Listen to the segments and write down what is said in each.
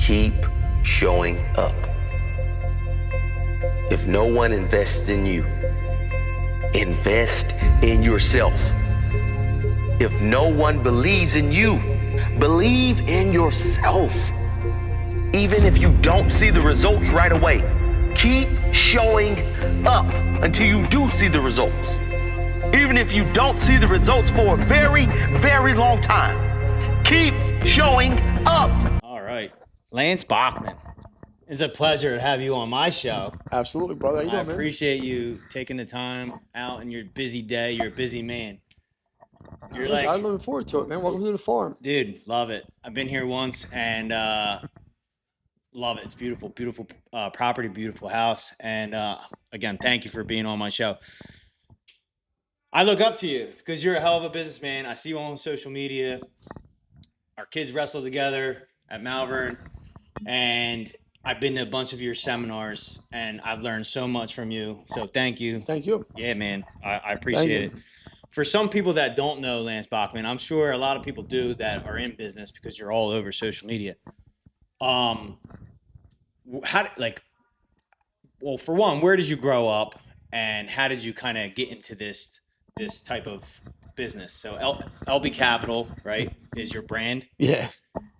Keep showing up. If no one invests in you, invest in yourself. If no one believes in you, believe in yourself. Even if you don't see the results right away, keep showing up until you do see the results. Even if you don't see the results for a very, very long time, keep showing up. All right. Lance Bachmann. It's a pleasure to have you on my show. Absolutely, brother. How you I doing, man? appreciate you taking the time out in your busy day. You're a busy man. You're Listen, I'm like, looking forward to it, man. Welcome to the farm. dude, love it. I've been here once and love it. It's beautiful, beautiful property, beautiful house. And again, thank you for being on my show. I look up to you because you're a hell of a businessman. I see you on social media. Our kids wrestle together at Malvern, and I've been to a bunch of your seminars, and I've learned so much from you. So thank you. Thank you. Yeah, man. I appreciate it. For some people that don't know Lance Bachmann, I'm sure a lot of people do that are in business because you're all over social media. Well, for one, where did you grow up, and how did you kind of get into this type of business? So LB Capital, right, is your brand. Yeah.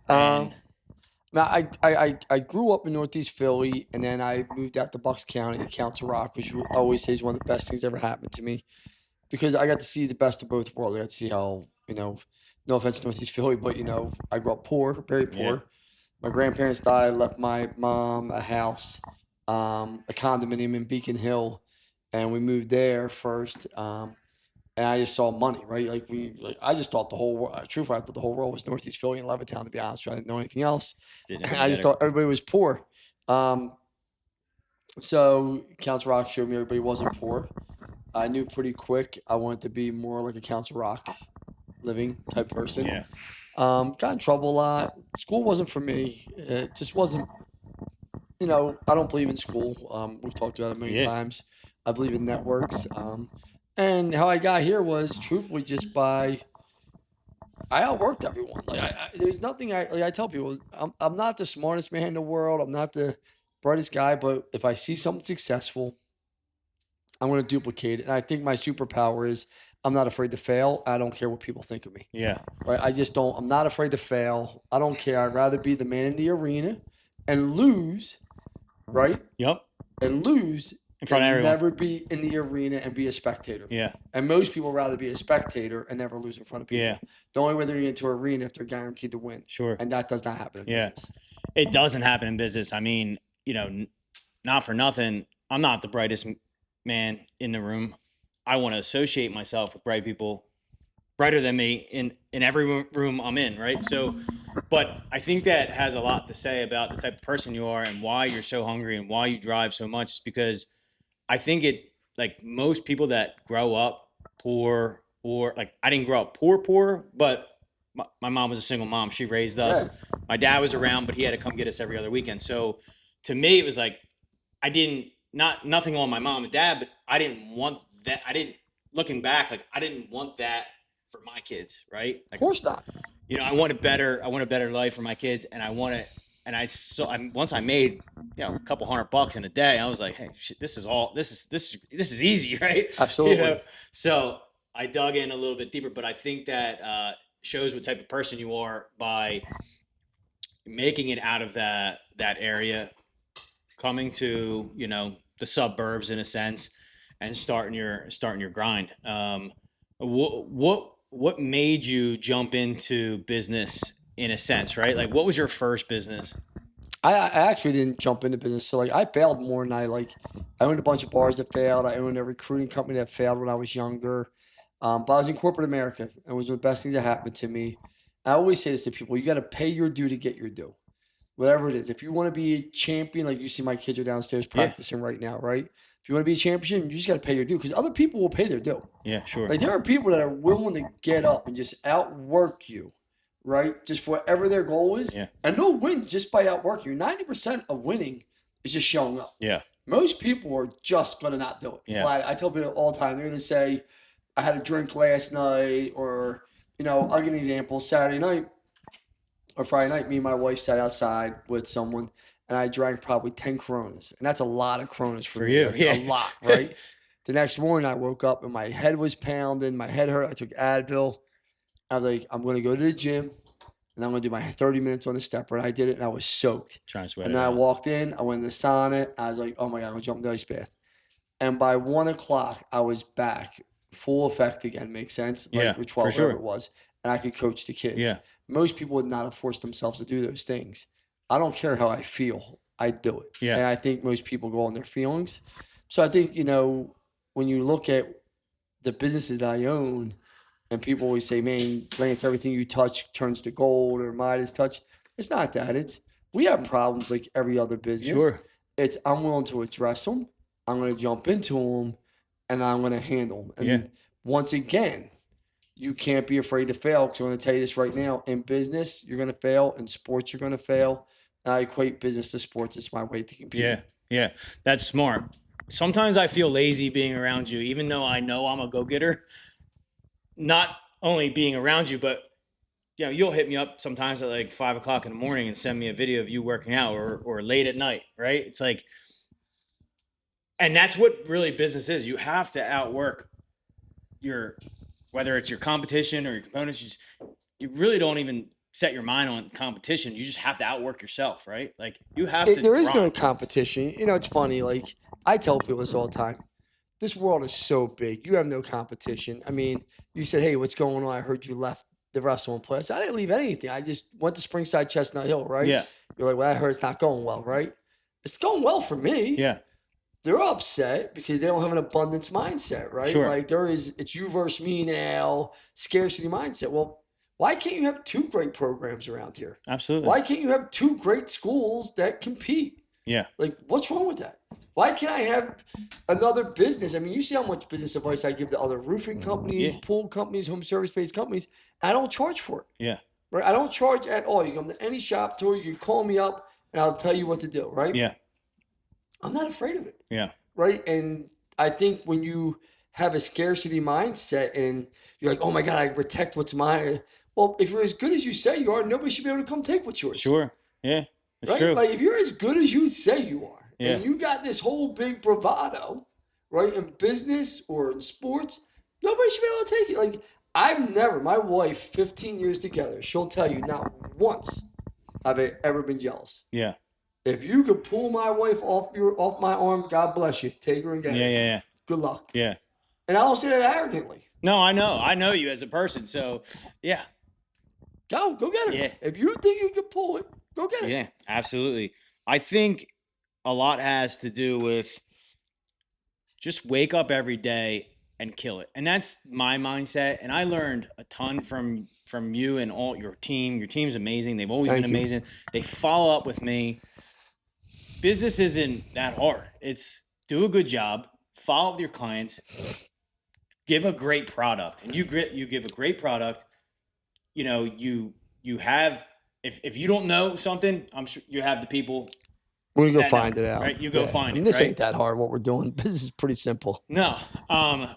And Now, I grew up in Northeast Philly, and then I moved out to Bucks County to Council Rock, which I always say is one of the best things that ever happened to me, because I got to see the best of both worlds. I got to see how, no offense to Northeast Philly, but, I grew up poor, very poor. Yeah. My grandparents died, left my mom a house, a condominium in Beacon Hill, and we moved there first. And I just saw money, right? I just thought the whole world, truthfully, I thought the whole world was Northeast Philly and Levittown, to be honest with you. I didn't know anything else. I just thought everybody was poor. So Council Rock showed me everybody wasn't poor. I knew pretty quick I wanted to be more like a Council Rock living type person. Yeah. Got in trouble a lot. School wasn't for me. It just wasn't, I don't believe in school. We've talked about it many times. I believe in networks. And how I got here was truthfully just by I outworked everyone. There's nothing I tell people. I'm not the smartest man in the world. I'm not the brightest guy, but if I see something successful, I'm going to duplicate it. And I think my superpower is I'm not afraid to fail. I don't care what people think of me. Yeah. Right. I'm not afraid to fail. I don't care. I'd rather be the man in the arena and lose. Right. Yep. And lose. In front of everyone. Never be in the arena and be a spectator. Yeah. And most people rather be a spectator and never lose in front of people. Yeah. The only way they're going to arena if they're guaranteed to win. Sure. And that does not happen in business. It doesn't happen in business. I mean, not for nothing, I'm not the brightest man in the room. I want to associate myself with bright people, brighter than me in every room I'm in, right? So, but I think that has a lot to say about the type of person you are and why you're so hungry and why you drive so much, because I think most people that grow up poor, or I didn't grow up poor, but my mom was a single mom. She raised us. Yeah. My dad was around, but he had to come get us every other weekend. So to me, it was nothing on my mom and dad, but I didn't want that. Looking back, I didn't want that for my kids, right? Of course not. I want a better life for my kids, and once I made a couple $100 in a day, I was like, hey, shit, this is easy, right? Absolutely. So I dug in a little bit deeper, but I think that shows what type of person you are by making it out of that area, coming to the suburbs in a sense, and starting your grind. What made you jump into business in a sense, right? What was your first business? I actually didn't jump into business. So I failed more than I owned a bunch of bars that failed. I owned a recruiting company that failed when I was younger. But I was in corporate America. It was one of the best things that happened to me. I always say this to people: you got to pay your due to get your due, whatever it is. If you want to be a champion, like you see my kids are downstairs practicing right now, right? If you want to be a champion, you just got to pay your due, because other people will pay their due. Yeah, sure. There are people that are willing to get up and just outwork you, right? Just for whatever their goal is. Yeah. And they'll win just by outworking you. 90% of winning is just showing up. Yeah. Most people are just going to not do it. Yeah. I tell people all the time, they're going to say, I had a drink last night, or, I'll give you an example. Saturday night, or Friday night, me and my wife sat outside with someone, and I drank probably 10 Coronas, and that's a lot of Coronas for me, you, like, yeah. a lot, right? The next morning, I woke up and my head was pounding, my head hurt. I took Advil. I was like, I'm going to go to the gym, and I'm going to do my 30 minutes on the stepper. And I did it, and I was soaked. Trying to sweat And it then I out. walked in. I went in the sauna. I was like, oh, my God, I'm going to jump in the ice bath. And by 1 o'clock, I was back, full effect again. Makes sense? Yeah, With for 12, sure. whatever it was. And I could coach the kids. Yeah. Most people would not have forced themselves to do those things. I don't care how I feel. I do it. Yeah. And I think most people go on their feelings. So I think, when you look at the businesses that I own, and people always say, man, Lance, everything you touch turns to gold, or Midas touch. It's not that. We have problems like every other business. Sure. It's I'm willing to address them. I'm going to jump into them, and I'm going to handle them. And once again, you can't be afraid to fail, because I'm going to tell you this right now. In business, you're going to fail. In sports, you're going to fail. And I equate business to sports. It's my way to compete. Yeah. Yeah. That's smart. Sometimes I feel lazy being around you, even though I know I'm a go-getter. Not only being around you, but you'll hit me up sometimes at like 5 o'clock in the morning and send me a video of you working out, or late at night, right? It's like, and that's what really business is. You have to outwork whether it's your competition or your components. You really don't even set your mind on competition. You just have to outwork yourself, right? Like you have to. There is no competition. It's funny. Like I tell people this all the time. This world is so big. You have no competition. I mean, you said, hey, what's going on? I heard you left the wrestling place. I didn't leave anything. I just went to Springside Chestnut Hill, right? Yeah. You're like, well, I heard it's not going well, right? It's going well for me. Yeah. They're upset because they don't have an abundance mindset, right? Sure. Like it's you versus me now, scarcity mindset. Well, why can't you have 2 great programs around here? Absolutely. Why can't you have 2 great schools that compete? Yeah. Like, what's wrong with that? Why can't I have another business? I mean, you see how much business advice I give to other roofing companies, pool companies, home service-based companies. I don't charge for it. Yeah. Right? I don't charge at all. You come to any shop tour, you can call me up, and I'll tell you what to do, right? Yeah. I'm not afraid of it. Yeah. Right? And I think when you have a scarcity mindset and you're like, oh, my God, I protect what's mine. Well, if you're as good as you say you are, nobody should be able to come take what's yours. Sure. Yeah. It's right? true. Like if you're as good as you say you are, Yeah. and you got this whole big bravado, right, in business or in sports, nobody should be able to take it. Like my wife, 15 years together, she'll tell you not once have I ever been jealous. Yeah. If you could pull my wife off my arm, God bless you. Take her and get her. Yeah. Good luck. Yeah. And I don't say that arrogantly. No, I know. I know you as a person. So, yeah. Go get her. Yeah. If you think you can pull it, go get it. Yeah, absolutely. I think a lot has to do with just wake up every day and kill it. And that's my mindset. And I learned a ton from you and all your team. Your team's amazing. They've always been amazing. They follow up with me. Business isn't that hard. It's do a good job, follow up with your clients, give a great product. And you give a great product. You have, if you don't know something, I'm sure you have the people. We're going to go find it out. Right? You go find it. This right? ain't that hard what we're doing. This is pretty simple. No. I've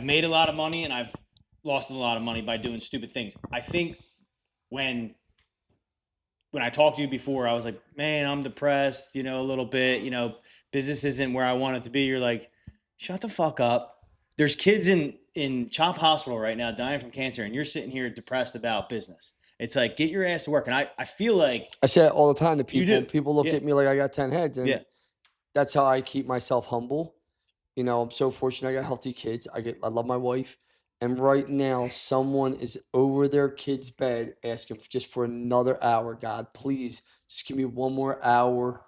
made a lot of money and I've lost a lot of money by doing stupid things. I think when I talked to you before, I was like, man, I'm depressed, a little bit, business isn't where I want it to be. You're like, shut the fuck up. There's kids in Chop Hospital right now dying from cancer, and you're sitting here depressed about business. It's like, get your ass to work. And I feel like I say it all the time to people. You do. People look at me like I got 10 heads, and Yeah. that's how I keep myself humble. I'm so fortunate I got healthy kids. I love my wife. And right now, someone is over their kid's bed asking just for another hour. God, please, just give me one more hour.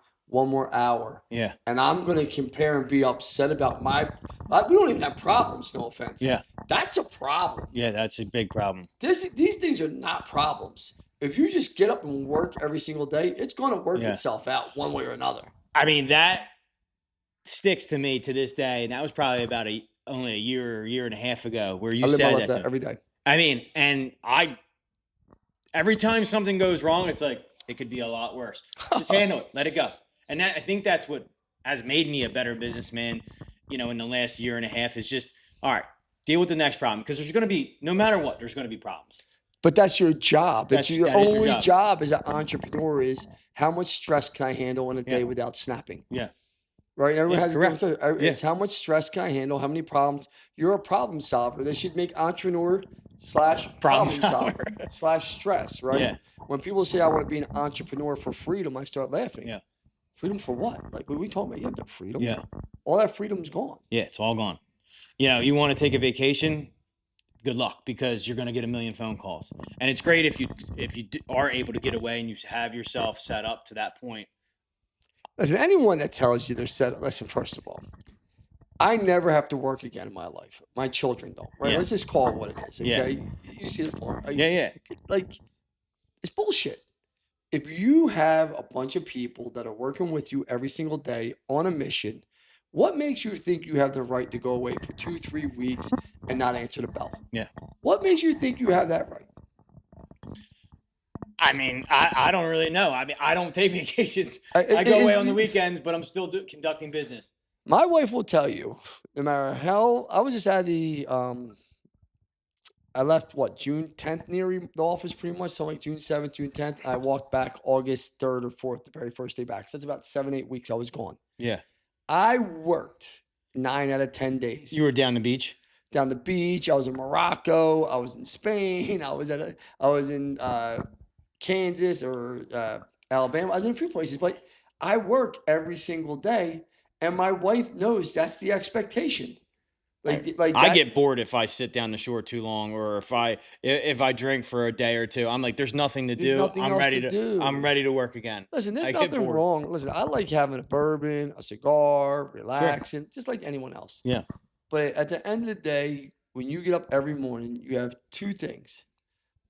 Yeah. And I'm going to compare and be upset about we don't even have problems, no offense. Yeah. That's a problem. Yeah, that's a big problem. These things are not problems. If you just get up and work every single day, it's going to work itself out one way or another. I mean, that sticks to me to this day. And that was probably about only a year and a half ago where you I live said my life that every day. I mean, and every time something goes wrong, it's like, it could be a lot worse. Just handle it. Let it go. And I think that's what has made me a better businessman, in the last year and a half is just, all right, deal with the next problem. Because there's going to be, no matter what, there's going to be problems. But that's your job. That It's your is your only job. job as an entrepreneur is how much stress can I handle in a day Yeah. without snapping? Yeah. Right? Everyone Yeah, has a correct. different. Yeah. It's how much stress can I handle? How many problems? You're a problem solver. They should make entrepreneur / problem solver / stress. Right? Yeah. When people say I want to be an entrepreneur for freedom, I start laughing. Yeah. Freedom for what? Like, what are we talking about? You have no freedom. Yeah. All that freedom's gone. Yeah, it's all gone. You know, you want to take a vacation, good luck, because you're going to get a million phone calls. And it's great if you are able to get away and you have yourself set up to that point. Listen, anyone that tells you they're set, listen, first of all, I never have to work again in my life. My children don't, right? Yeah. Let's just call it what it is, Yeah. okay? You see the form. Yeah. Like, it's bullshit. If you have a bunch of people that are working with you every single day on a mission, what makes you think you have the right to go away for 2-3 weeks and not answer the bell? Yeah. What makes you think you have that right? I mean, I don't really know. I mean, I don't take vacations. I go away on the weekends, but I'm still conducting business. My wife will tell you, no matter how, I was just at I left June 10th near the office pretty much. So like June 7th, June 10th. I walked back August 3rd or 4th, the very first day back. So that's about 7-8 weeks I was gone. Yeah. I worked 9 out of 10 days. You were down the beach? Down the beach. I was in Morocco. I was in Spain. I was in Kansas or Alabama. I was in a few places, but I work every single day, and my wife knows that's the expectation. I get bored if I sit down the shore too long, or if I drink for a day or two. I'm like, there's nothing to do. Nothing I'm else ready to do. I'm ready to work again. Listen, there's I get nothing bored. wrong. Listen, I like having a bourbon, a cigar, relaxing, just like anyone else. Yeah. But at the end of the day, when you get up every morning, you have two things.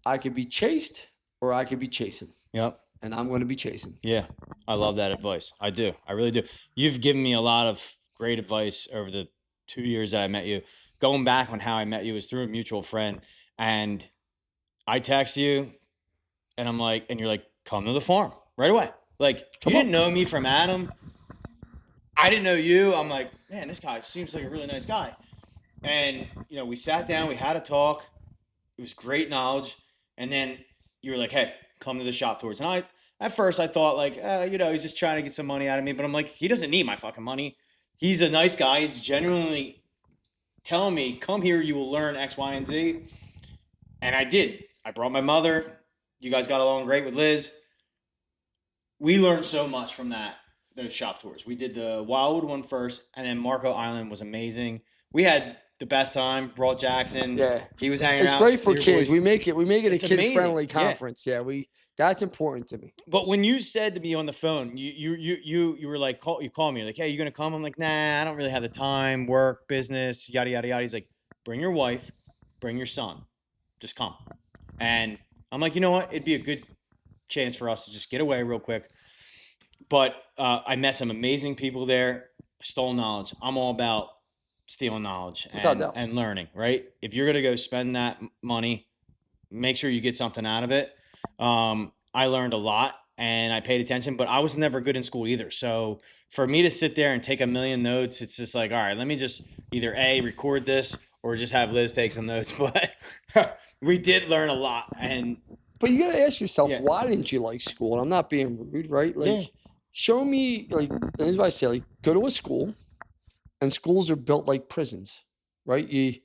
I could be chased or I could be chasing. Yep. And I'm going to be chasing. Yeah. I love that advice. I do. I really do. You've given me a lot of great advice over the 2 years that I met you. Going back on how I met you was through a mutual friend. And I text you and I'm like, and you're like, come to the farm right away. Like, you didn't know me from Adam. I didn't know you. I'm like, man, this guy seems like a really nice guy. And, you know, we sat down, we had a talk. It was great knowledge. And then you were like, hey, come to the shop tours. And at first I thought like, you know, he's just trying to get some money out of me. But I'm like, he doesn't need my fucking money. He's a nice guy. He's genuinely telling me, come here, you will learn X, Y, and Z. And I did. I brought my mother. You guys got along great with Liz. We learned so much from those shop tours. We did the Wildwood one first, and then Marco Island was amazing. We had the best time. Brought Jackson. Yeah. He was hanging out. It's great for Your kids. boys. We make it It's a kid-friendly amazing. Yeah. conference. Yeah, that's important to me. But when you said to me on the phone, you were like, you called me, like, hey, you gonna come? I'm like, nah, I don't really have the time, work, business, yada yada yada. He's like, bring your wife, bring your son, just come. And I'm like, you know what? It'd be a good chance for us to just get away real quick. But I met some amazing people there. Stole knowledge. I'm all about stealing knowledge and learning. Right? If you're gonna go spend that money, make sure you get something out of it. I learned a lot and I paid attention, but I was never good in school either. So for me to sit there and take a million notes, it's just like, all right, let me just either record this or just have Liz take some notes. But we did learn a lot. But you got to ask yourself, Yeah. why didn't you like school? And I'm not being rude, right? Like, Yeah. show me, like, this is what I say, like, go to a school, and schools are built like prisons, right? You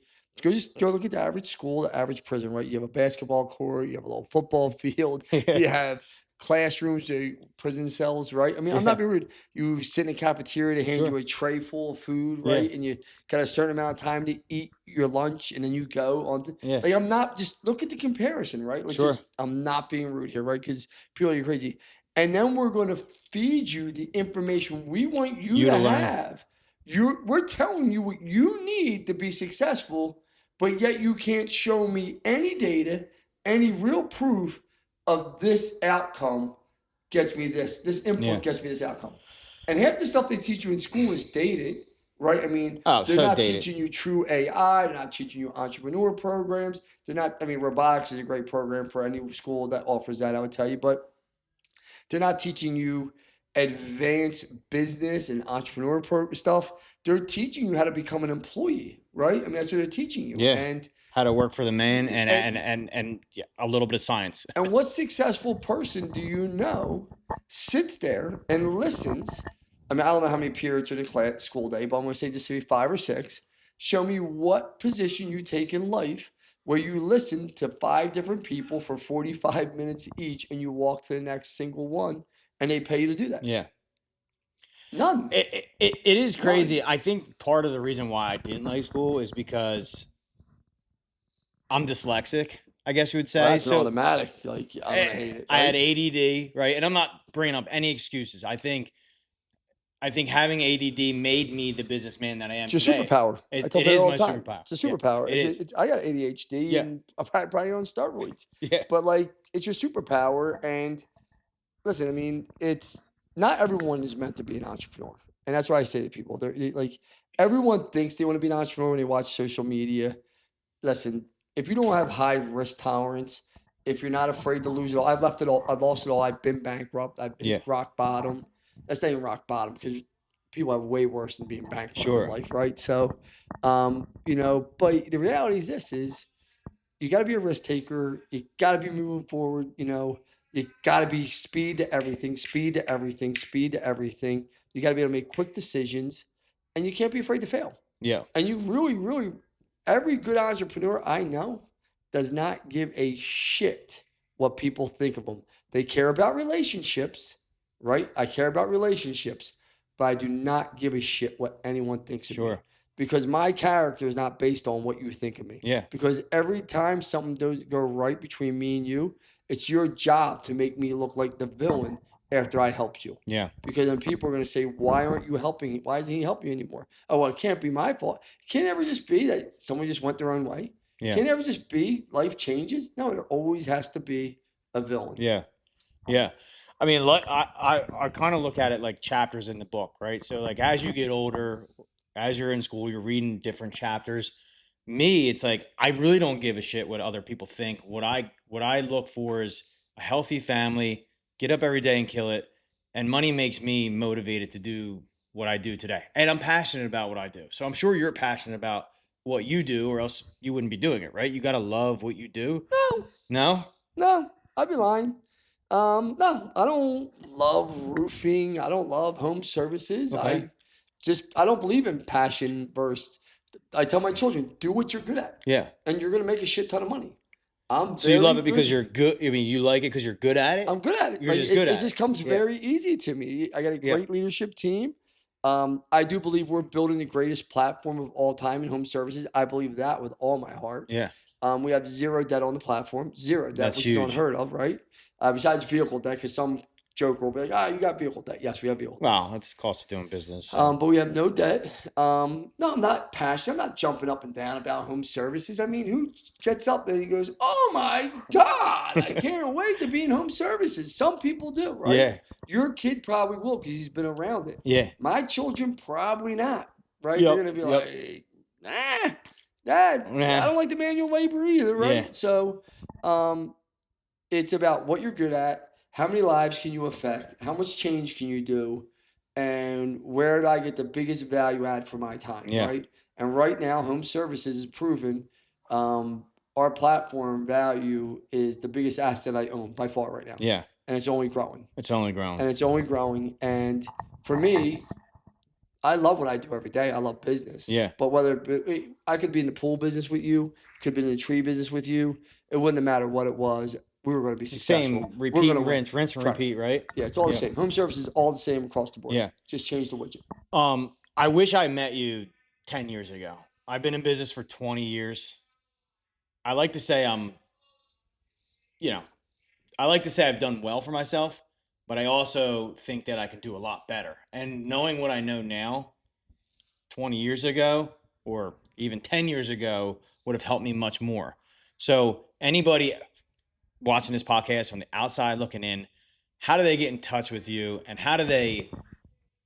go look at the average school, the average prison, right? You have a basketball court, you have a little football field, you have classrooms, prison cells, right? I mean, I'm not being rude. You sit in a cafeteria, they hand you a tray full of food, right? And you got a certain amount of time to eat your lunch, and then you go on to, like, I'm not, just look at the comparison, right? Like, I'm not being rude here, right? Because people are crazy. And then we're going to feed you the information we want you to have. We're telling you what you need to be successful, but yet you can't show me any data, any real proof of this outcome gets me this input gets me this outcome. And half the stuff they teach you in school is dated, right? I mean, they're not teaching you true AI. They're not teaching you entrepreneur programs. They're not, I mean, robotics is a great program for any school that offers that, I would tell you, but they're not teaching you advanced business and entrepreneur stuff. They're teaching you how to become an employee. right? I mean, that's what they're teaching you. Yeah. And How to work for the man and yeah, a little bit of science. and what successful person do you know sits there and listens? I mean, I don't know how many periods in a class school day, but I'm going to say just say 5 or 6. Show me what position you take in life where you listen to 5 different people for 45 minutes each and you walk to the next single one and they pay you to do that. Yeah. None. It is crazy. I think part of the reason why I didn't like school is because I'm dyslexic, I guess you would say. Well, that's an automatic. Like, I don't hate it. I right? had ADD, right? And I'm not bringing up any excuses. I think having ADD made me the businessman that I am It's your today. superpower. I tell It people is all my the time. superpower. It's a superpower. Yeah, it is. I got ADHD Yeah. and I'm probably on steroids. Yeah. But like, it's your superpower. And listen, I mean, it's not everyone is meant to be an entrepreneur, and that's what I say to people. They're like, everyone thinks they want to be an entrepreneur when they watch social media. Listen, if you don't have high risk tolerance, if you're not afraid to lose it all, I've left it all. I've lost it all. I've been bankrupt. I've been rock bottom. That's not even rock bottom because people have way worse than being bankrupt in life, right? So, you know, but the reality is this: is you got to be a risk taker. You got to be moving forward. You know, you got to be speed to everything, speed to everything, speed to everything. You got to be able to make quick decisions, and you can't be afraid to fail. Yeah. And you really, really, every good entrepreneur I know does not give a shit what people think of them. They care about relationships, right? I care about relationships, but I do not give a shit what anyone thinks of me. Because my character is not based on what you think of me. Yeah. Because every time something does go right between me and you, it's your job to make me look like the villain after I helped you. Yeah. Because then people are going to say, why aren't you helping? Why doesn't he help you anymore? Oh, well, it can't be my fault. It can't ever just be that someone just went their own way. Yeah. Can't ever just be life changes. No, it always has to be a villain. Yeah. Yeah. I mean, I kind of look at it like chapters in the book, right? So like as you get older, as you're in school, you're reading different chapters. Me, it's like I really don't give a shit what other people think. What I look for is a healthy family, get up every day and kill it, and money makes me motivated to do what I do today. And I'm passionate about what I do. So I'm sure you're passionate about what you do, or else you wouldn't be doing it, right? You got to love what you do. No, I'd be lying. No, I don't love roofing. I don't love home services. Okay. I don't believe in passion versus. I tell my children, do what you're good at. Yeah. And you're going to make a shit ton of money. So you love it because you're good. I mean, you like it because you're good at it? I'm good at it. You're just good at it. It just comes very easy to me. I got a great leadership team. I do believe we're building the greatest platform of all time in home services. I believe that with all my heart. Yeah. We have 0 debt on the platform. 0 debt, That's which huge. is unheard of, right? Besides vehicle debt, because some joker will be like, you got vehicle debt. Yes, we have vehicle debt. Wow, that's the cost of doing business. So. But we have no debt. No, I'm not passionate. I'm not jumping up and down about home services. I mean, who gets up and he goes, oh my God, I can't wait to be in home services. Some people do, right? Yeah. Your kid probably will because he's been around it. Yeah. My children probably not, right? Yep. They're going to be like, nah, Dad, I don't like the manual labor either, right? Yeah. So it's about what you're good at. How many lives can you affect? How much change can you do? And where do I get the biggest value add for my time, right? And right now, home services is proven our platform value is the biggest asset I own by far right now. Yeah. And it's only growing. It's only growing. And for me, I love what I do every day. I love business. Yeah. But I could be in the pool business with you, could be in the tree business with you. It wouldn't matter what it was. We were going to be successful. Same, repeat and rinse and repeat, right? Yeah, it's all the same. Home services all the same across the board. Yeah. Just change the widget. I wish I met you 10 years ago. I've been in business for 20 years. I like to say I've done well for myself, but I also think that I can do a lot better. And knowing what I know now, 20 years ago or even 10 years ago would have helped me much more. So anybody watching this podcast on the outside looking in, how do they get in touch with you, and how do they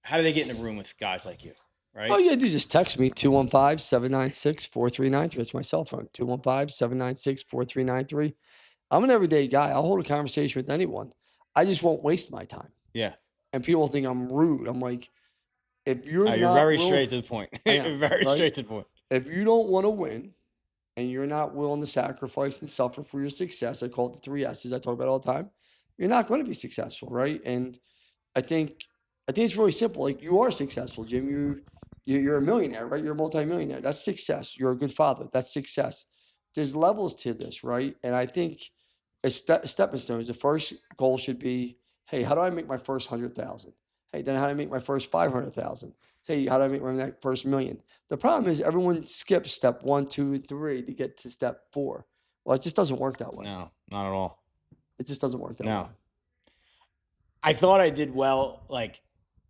get in the room with guys like you, right? Oh, yeah, just text me, 215-796-4393. It's my cell phone, 215-796-4393. I'm an everyday guy. I'll hold a conversation with anyone. I just won't waste my time. Yeah. And people think I'm rude. I'm like, if you're you're very straight to the point. Am, very right? straight to the point. if you don't want to win and you're not willing to sacrifice and suffer for your success, I call it the 3 S's I talk about all the time, you're not going to be successful, right? And I think it's really simple. Like, you are successful, Jim. You're a millionaire, right? You're a multimillionaire. That's success. You're a good father. That's success. There's levels to this, right? And I think as stepping stones, the first goal should be, hey, how do I make my first 100,000? Hey, then how do I make my first 500,000? Hey, how do I make my first million? The problem is everyone skips step 1, 2, and 3 to get to step 4. Well, it just doesn't work that way. No, not at all. It just doesn't work that way. No. I thought I did well like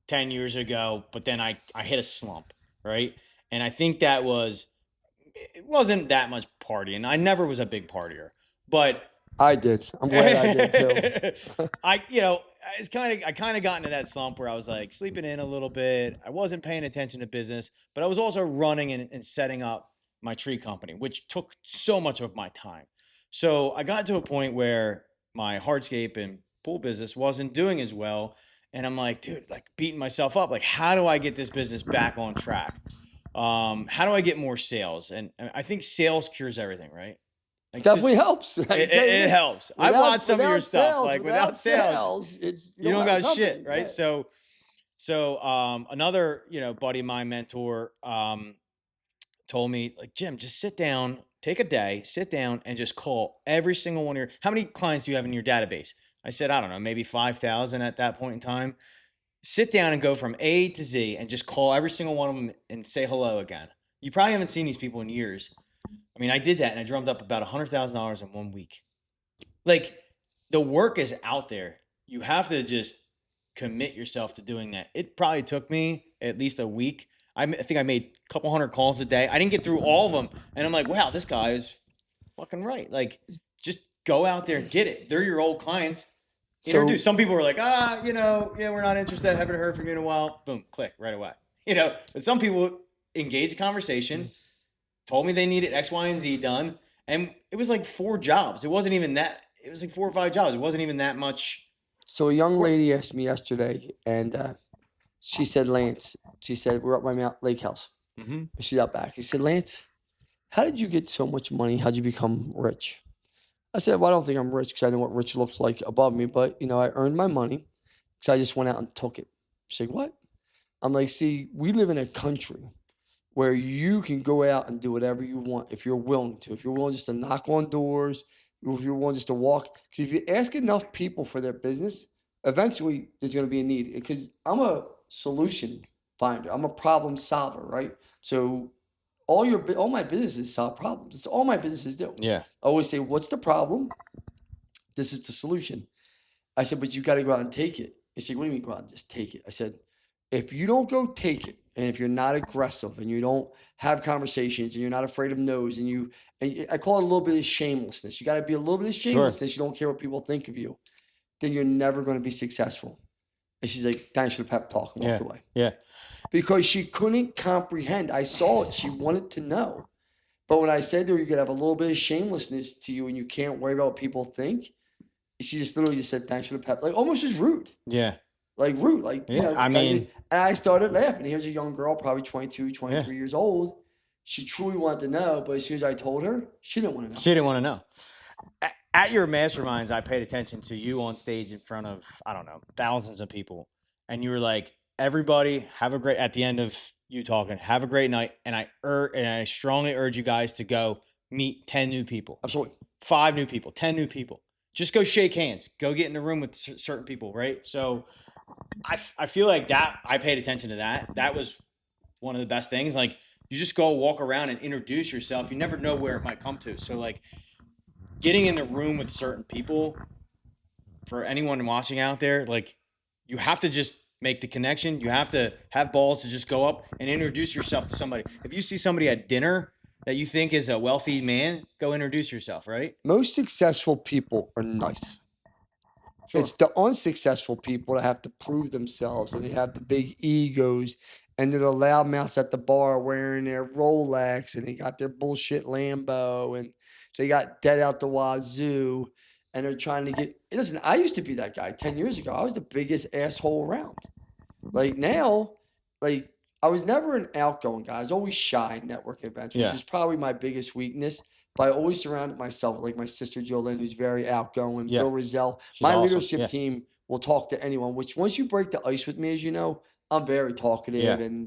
10 years ago, but then I hit a slump, right? And I think it wasn't that much partying. I never was a big partier, but I did. I'm glad I did too. I kind of got into that slump where I was like sleeping in a little bit. I wasn't paying attention to business, but I was also running and setting up my tree company, which took so much of my time. So I got to a point where my hardscape and pool business wasn't doing as well. And I'm like, dude, like beating myself up. Like, how do I get this business back on track? How do I get more sales? And I think sales cures everything, right? Like Definitely helps. It helps. I watched some of your stuff. Sales, like without sales, you don't got shit, company. right? Yeah. So another buddy of mine, mentor, told me, like, Jim, just sit down, take a day, sit down, and just call every single one of your. How many clients do you have in your database? I said, I don't know, maybe 5,000 at that point in time. Sit down and go from A to Z and just call every single one of them and say hello again. You probably haven't seen these people in years. I mean, I did that and I drummed up about $100,000 in 1 week. Like, the work is out there. You have to just commit yourself to doing that. It probably took me at least a week. I think I made a couple hundred calls a day. I didn't get through all of them. And I'm like, wow, this guy is fucking right. Like, just go out there and get it. They're your old clients. Introduce. Some people were like, we're not interested. Haven't heard from you in a while. Boom, click right away. But some people engaged the conversation, told me they needed X, Y, and Z done. And it was like 4 jobs. It wasn't even that. It was like 4 or 5 jobs. It wasn't even that much. So a young lady asked me yesterday, and she said, Lance, she said, we're at my lake house. Mm-hmm. She's out back. She said, Lance, how did you get so much money? How'd you become rich? I said, well, I don't think I'm rich because I know what rich looks like above me. But, I earned my money because I just went out and took it. She said, what? I'm like, see, we live in a country where you can go out and do whatever you want if you're willing to. If you're willing just to knock on doors, if you're willing just to walk. Because if you ask enough people for their business, eventually there's going to be a need. Because I'm a solution finder. I'm a problem solver, right? So all my businesses solve problems. It's all my businesses do. Yeah. I always say, what's the problem? This is the solution. I said, but you got to go out and take it. He said, what do you mean go out and just take it? I said, if you don't go take it, and if you're not aggressive and you don't have conversations and you're not afraid of no's and I call it a little bit of shamelessness. You got to be a little bit of shamelessness. Sure. You don't care what people think of you. Then you're never going to be successful. And she's like, thanks for the pep talk, and walked away. Yeah. Because she couldn't comprehend. I saw it. She wanted to know. But when I said to her, you could have a little bit of shamelessness to you and you can't worry about what people think, she just literally just said, thanks for the pep. Like, almost just rude. Yeah. Like, rude. Like, yeah. I mean. And I started laughing. Here's a young girl, probably 22, 23 years old. She truly wanted to know. But as soon as I told her, she didn't want to know. She didn't want to know. At your masterminds, I paid attention to you on stage in front of, I don't know, thousands of people. And you were like, everybody at the end of you talking, have a great night. And I strongly urge you guys to go meet 10 new people. Absolutely. 5 new people, 10 new people. Just go shake hands. Go get in the room with certain people, right? So I feel like that I paid attention to that. That was one of the best things. Like, you just go walk around and introduce yourself. You never know where it might come to. So, like, getting in the room with certain people, for anyone watching out there, like, you have to just make the connection. You have to have balls to just go up and introduce yourself to somebody. If you see somebody at dinner that you think is a wealthy man, go introduce yourself, right? Most successful people are nice. Sure. It's the unsuccessful people that have to prove themselves, and they have the big egos, and they're the loudmouths at the bar wearing their Rolex, and they got their bullshit Lambo, and they got debt out the wazoo, and they're trying to get. Listen, I used to be that guy 10 years ago. I was the biggest asshole around. Like, now, like, I was never an outgoing guy. I was always shy at networking events, which is probably my biggest weakness. But I always surrounded myself with, like, my sister Jolene, who's very outgoing, Yeah. Bill Rizell. She's My awesome. leadership Yeah. team will talk to anyone, which once you break the ice with me, as you know, I'm very talkative Yeah.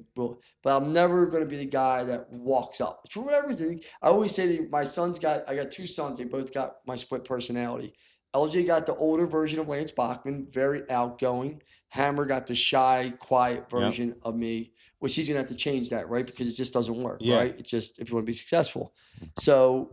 but I'm never going to be the guy that walks up. For whatever reason, I always say to my I got two sons. They both got my split personality. LJ got the older version of Lance Bachmann, very outgoing. Hammer got the shy, quiet version of me, which he's gonna have to change that, right? Because it just doesn't work, Yeah. right? It's just if you want to be successful. So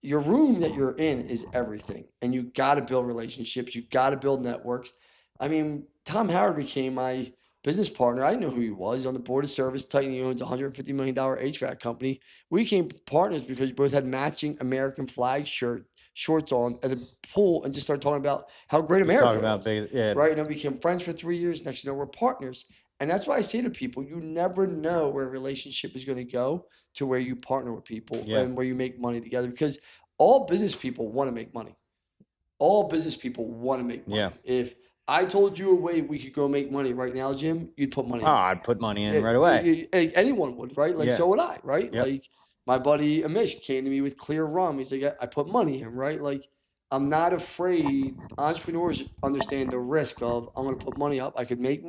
your room that you're in is everything, and you got to build relationships. You got to build networks. I mean, Tom Howard became my business partner. I didn't know who he was. He's on the board of service. Titan, he owns a $150 million HVAC company. We became partners because we both had matching American flag shorts on at a pool and just started talking about how great Just America talking about was. big, yeah. Right? And then we became friends for 3 years. Next, you know, we're partners. And that's why I say to people, you never know where a relationship is going to go to where you partner with people and where you make money together, because all business people want to make money. All business people want to make money. Yeah. If I told you a way we could go make money right now, Jim, you'd put money in. I'd put money in right away. Anyone would, right? Like, so would I, right? Yep. Like, my buddy Amish came to me with clear rum. He's like, I put money in, right? Like, I'm not afraid. Entrepreneurs understand the risk of, I'm going to put money up. I could make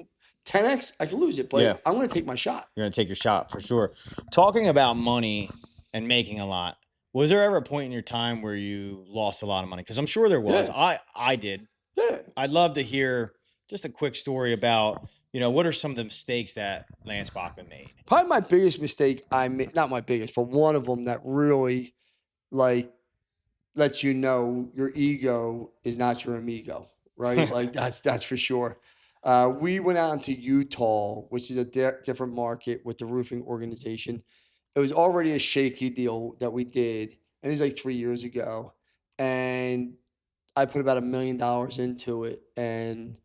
10x, I could lose it, but I'm going to take my shot. You're going to take your shot for sure. Talking about money and making a lot, was there ever a point in your time where you lost a lot of money? Because I'm sure there was. I did. Yeah. I'd love to hear just a quick story about, you know, what are some of the mistakes that Lance Bachmann made? Probably my biggest mistake I made, not my biggest, but one of them that really, like, lets you know your ego is not your amigo, right? Like, that's for sure. We went out into Utah, which is a different market with the roofing organization. It was already a shaky deal that we did, and it was like 3 years ago. And I put about $1 million into it, and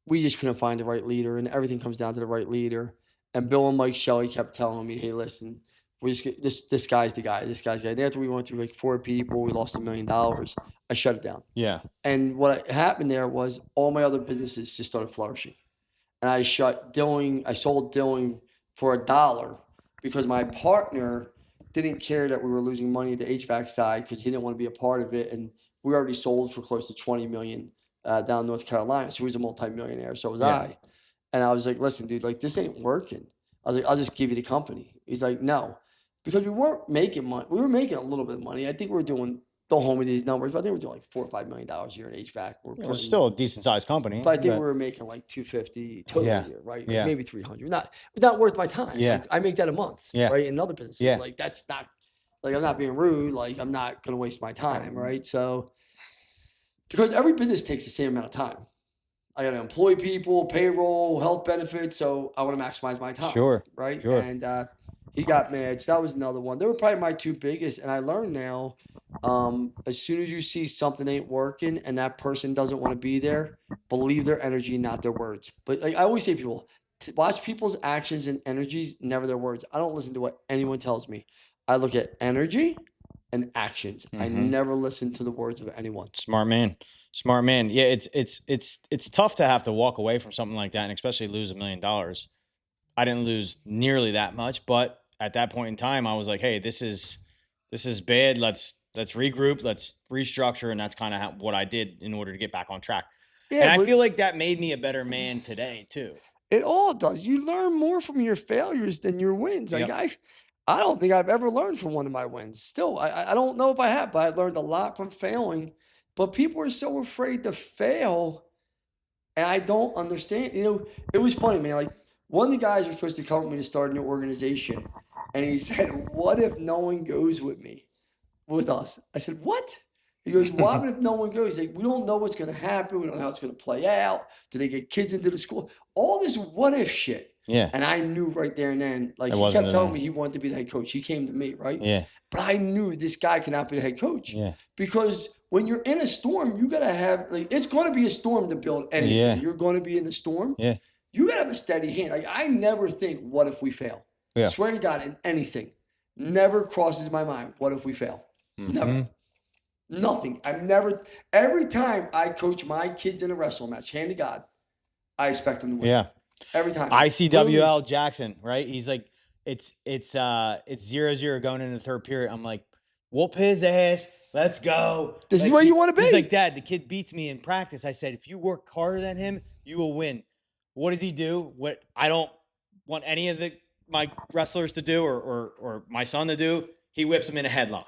we just couldn't find the right leader, and everything comes down to the right leader. And Bill and Mike Shelley kept telling me, "Hey, listen, this guy's the guy. This guy's the guy." And after we went through like 4 people, we lost $1 million. I shut it down. Yeah. And what happened there was all my other businesses just started flourishing, and I sold Dilling for $1 because my partner didn't care that we were losing money at the HVAC side because he didn't want to be a part of it, and we already sold for close to $20 million. Down in North Carolina. So he was a multimillionaire. So was I. And I was like, listen, dude, like, this ain't working. I was like, I'll just give you the company. He's like, no. Because we weren't making money. We were making a little bit of money. I think we were doing, don't hold me to these numbers, but I think we're doing like $4 or $5 million a year in HVAC. It was still a decent sized company. But I think we were making like $250 total a year, right? Yeah. Like maybe $300. Not worth my time. Yeah. Like, I make that a month, right? In other businesses. Yeah. Like, that's not, like, I'm not being rude. Like, I'm not going to waste my time, right? So, because every business takes the same amount of time. I got to employ people, payroll, health benefits. So I want to maximize my time. Sure. Right. Sure. And he got mad. So that was another one. They were probably my two biggest. And I learned now, as soon as you see something ain't working and that person doesn't want to be there, believe their energy, not their words. But like I always say to people, watch people's actions and energies, never their words. I don't listen to what anyone tells me. I look at energy and actions. I never listen to the words of anyone. Smart man. Smart man. Yeah, it's tough to have to walk away from something like that, and especially lose $1 million. I didn't lose nearly that much, but at that point in time, I was like, "Hey, this is bad. Let's regroup. Let's restructure." And that's kind of what I did in order to get back on track. Yeah, and I feel like that made me a better man today too. It all does. You learn more from your failures than your wins. Like I don't think I've ever learned from one of my wins. Still, I don't know if I have, but I learned a lot from failing. But people are so afraid to fail, and I don't understand. You know, it was funny, man. Like, one of the guys was supposed to come with me to start a new organization, and he said, "What if no one goes with us?" I said, "What?" He goes, "What if no one goes?" He's like, "We don't know what's going to happen. We don't know how it's going to play out. Do they get kids into the school? All this what if shit." Yeah. And I knew right there and then, like, he kept telling me he wanted to be the head coach. He came to me, right? Yeah. But I knew this guy cannot be the head coach. Yeah. Because when you're in a storm, you got to have, like, it's going to be a storm to build anything. Yeah. You're going to be in the storm. Yeah. You got to have a steady hand. Like, I never think, what if we fail? Yeah. Swear to God, in anything. Never crosses my mind, what if we fail? Never. Nothing. Every time I coach my kids in a wrestling match, hand to God, I expect them to win. Yeah. Every time. ICWL Jackson, right? He's like, it's 0-0 going into the third period. I'm like, whoop his ass. Let's go. This like, is where you want to be. He's like, Dad, the kid beats me in practice. I said, if you work harder than him, you will win. What does he do? What I don't want any of my wrestlers to do or my son to do. He whips him in a headlock,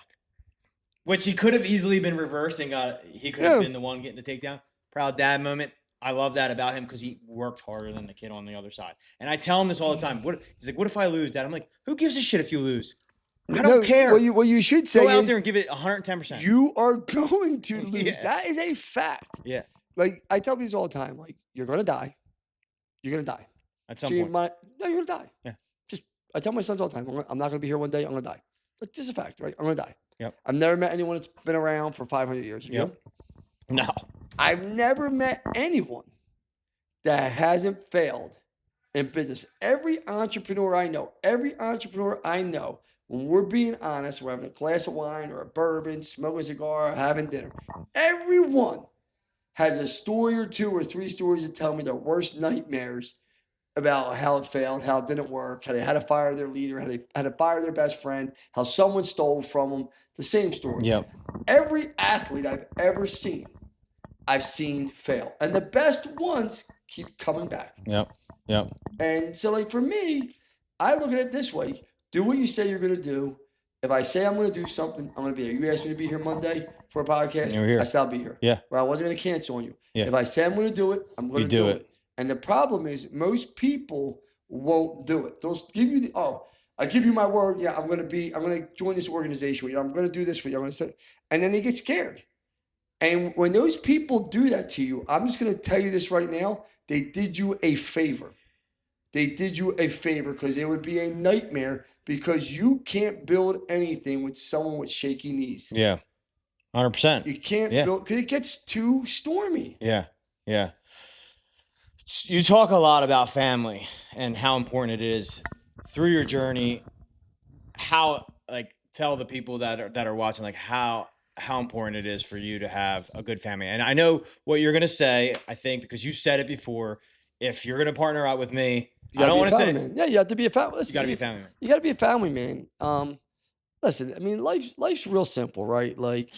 which he could have easily been reversed and he could have been the one getting the takedown. Proud dad moment. I love that about him because he worked harder than the kid on the other side. And I tell him this all the time. He's like, what if I lose, Dad? I'm like, who gives a shit if you lose? I don't care. What you should say Go out is, there and give it 110%. You are going to lose. Yeah. That is a fact. Yeah. Like, I tell people all the time, like, you're going to die. You're going to die. At some point. No, you're going to die. Yeah. I tell my sons all the time, I'm not going to be here one day. I'm going to die. That's just a fact, right? I'm going to die. Yep. I've never met anyone that's been around for 500 years. Yep. No. I've never met anyone that hasn't failed in business. Every entrepreneur I know, when we're being honest, we're having a glass of wine or a bourbon, smoking a cigar, having dinner, everyone has a story or two or three stories to tell me their worst nightmares about how it failed, how it didn't work, how they had to fire their leader, how they had to fire their best friend, how someone stole from them. The same story. Yep. Every athlete I've ever seen, I've seen fail. And the best ones keep coming back. Yep. Yep. And so, like, for me, I look at it this way. Do what you say you're going to do. If I say I'm going to do something, I'm going to be here. You asked me to be here Monday for a podcast. You're here. I said I'll be here. Yeah. Or I wasn't going to cancel on you. Yeah. If I say I'm going to do it, I'm going to do it. And the problem is most people won't do it. They'll give you I give you my word. Yeah, I'm going to join this organization with you. I'm going to do this for you. I'm going to say, and then they get scared. And when those people do that to you, I'm just going to tell you this right now. They did you a favor. They did you a favor because it would be a nightmare because you can't build anything with someone with shaky knees. Yeah. 100%. You can't build because it gets too stormy. Yeah. Yeah. You talk a lot about family and how important it is through your journey. How, like, tell the people that are watching, like, how important it is for you to have a good family. And I know what you're going to say, I think, because you said it before. If you're going to partner out with me, I don't want to say, man. Yeah, you have to be a family. Listen, you got to be a family man. You got to be a family man. Listen, I mean, life's real simple, right? Like,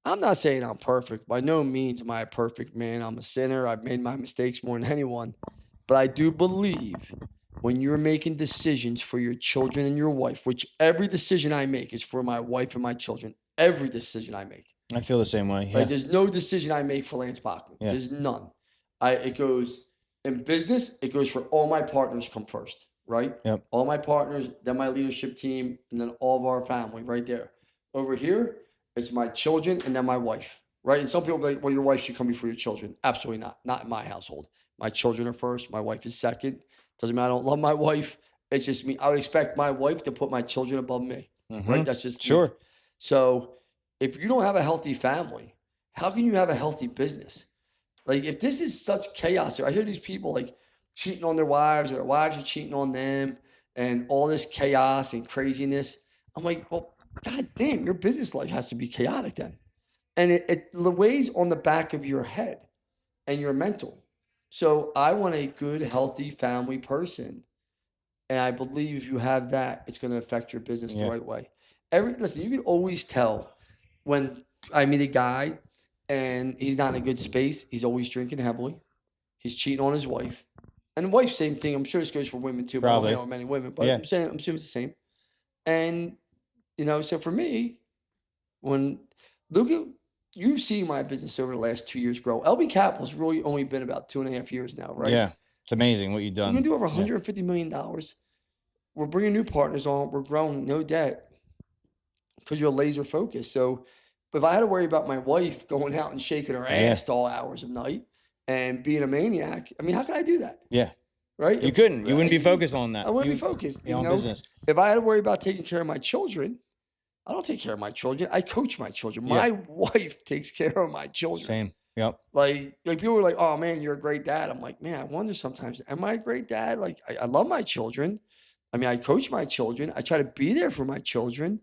I'm not saying I'm perfect. By no means am I a perfect man. I'm a sinner. I've made my mistakes more than anyone. But I do believe when you're making decisions for your children and your wife, which every decision I make is for my wife and my children, every decision I make. I feel the same way. Yeah. Like, there's no decision I make for Lance Bachmann. Yeah. There's none. It goes in business, it goes for all my partners come first, right? Yep. All my partners, then my leadership team, and then all of our family right there. Over here, it's my children and then my wife, right? And some people are like, well, your wife should come before your children. Absolutely not. Not in my household. My children are first. My wife is second. Doesn't mean I don't love my wife. It's just me. I would expect my wife to put my children above me, right? That's just sure. Me. So if you don't have a healthy family, how can you have a healthy business? Like, if this is such chaos, I hear these people like cheating on their wives or their wives are cheating on them and all this chaos and craziness. I'm like, well, God damn, your business life has to be chaotic then. And it weighs on the back of your head and your mental. So I want a good, healthy family person. And I believe if you have that, it's going to affect your business the right way. Listen, you can always tell when I meet a guy and he's not in a good space. He's always drinking heavily. He's cheating on his wife. And the wife, same thing. I'm sure this goes for women too. Probably. I don't know many women, but I'm assuming it's the same. And, so for me, you've seen my business over the last 2 years grow. LB Capital's really only been about 2.5 years now, right? Yeah. It's amazing what you've done. We're going to do over $150 million. We're bringing new partners on. We're growing, no debt, because you're laser focused. So if I had to worry about my wife going out and shaking her ass to all hours of night and being a maniac, I mean, how can I do that? Yeah. Right? You couldn't. You wouldn't be focused on that. I wouldn't be focused. On business. If I had to worry about taking care of my children, I don't take care of my children. I coach my children. My wife takes care of my children. Same. Yep. Like people were like, oh man, you're a great dad. I'm like, man, I wonder sometimes, am I a great dad? Like, I love my children. I mean, I coach my children. I try to be there for my children.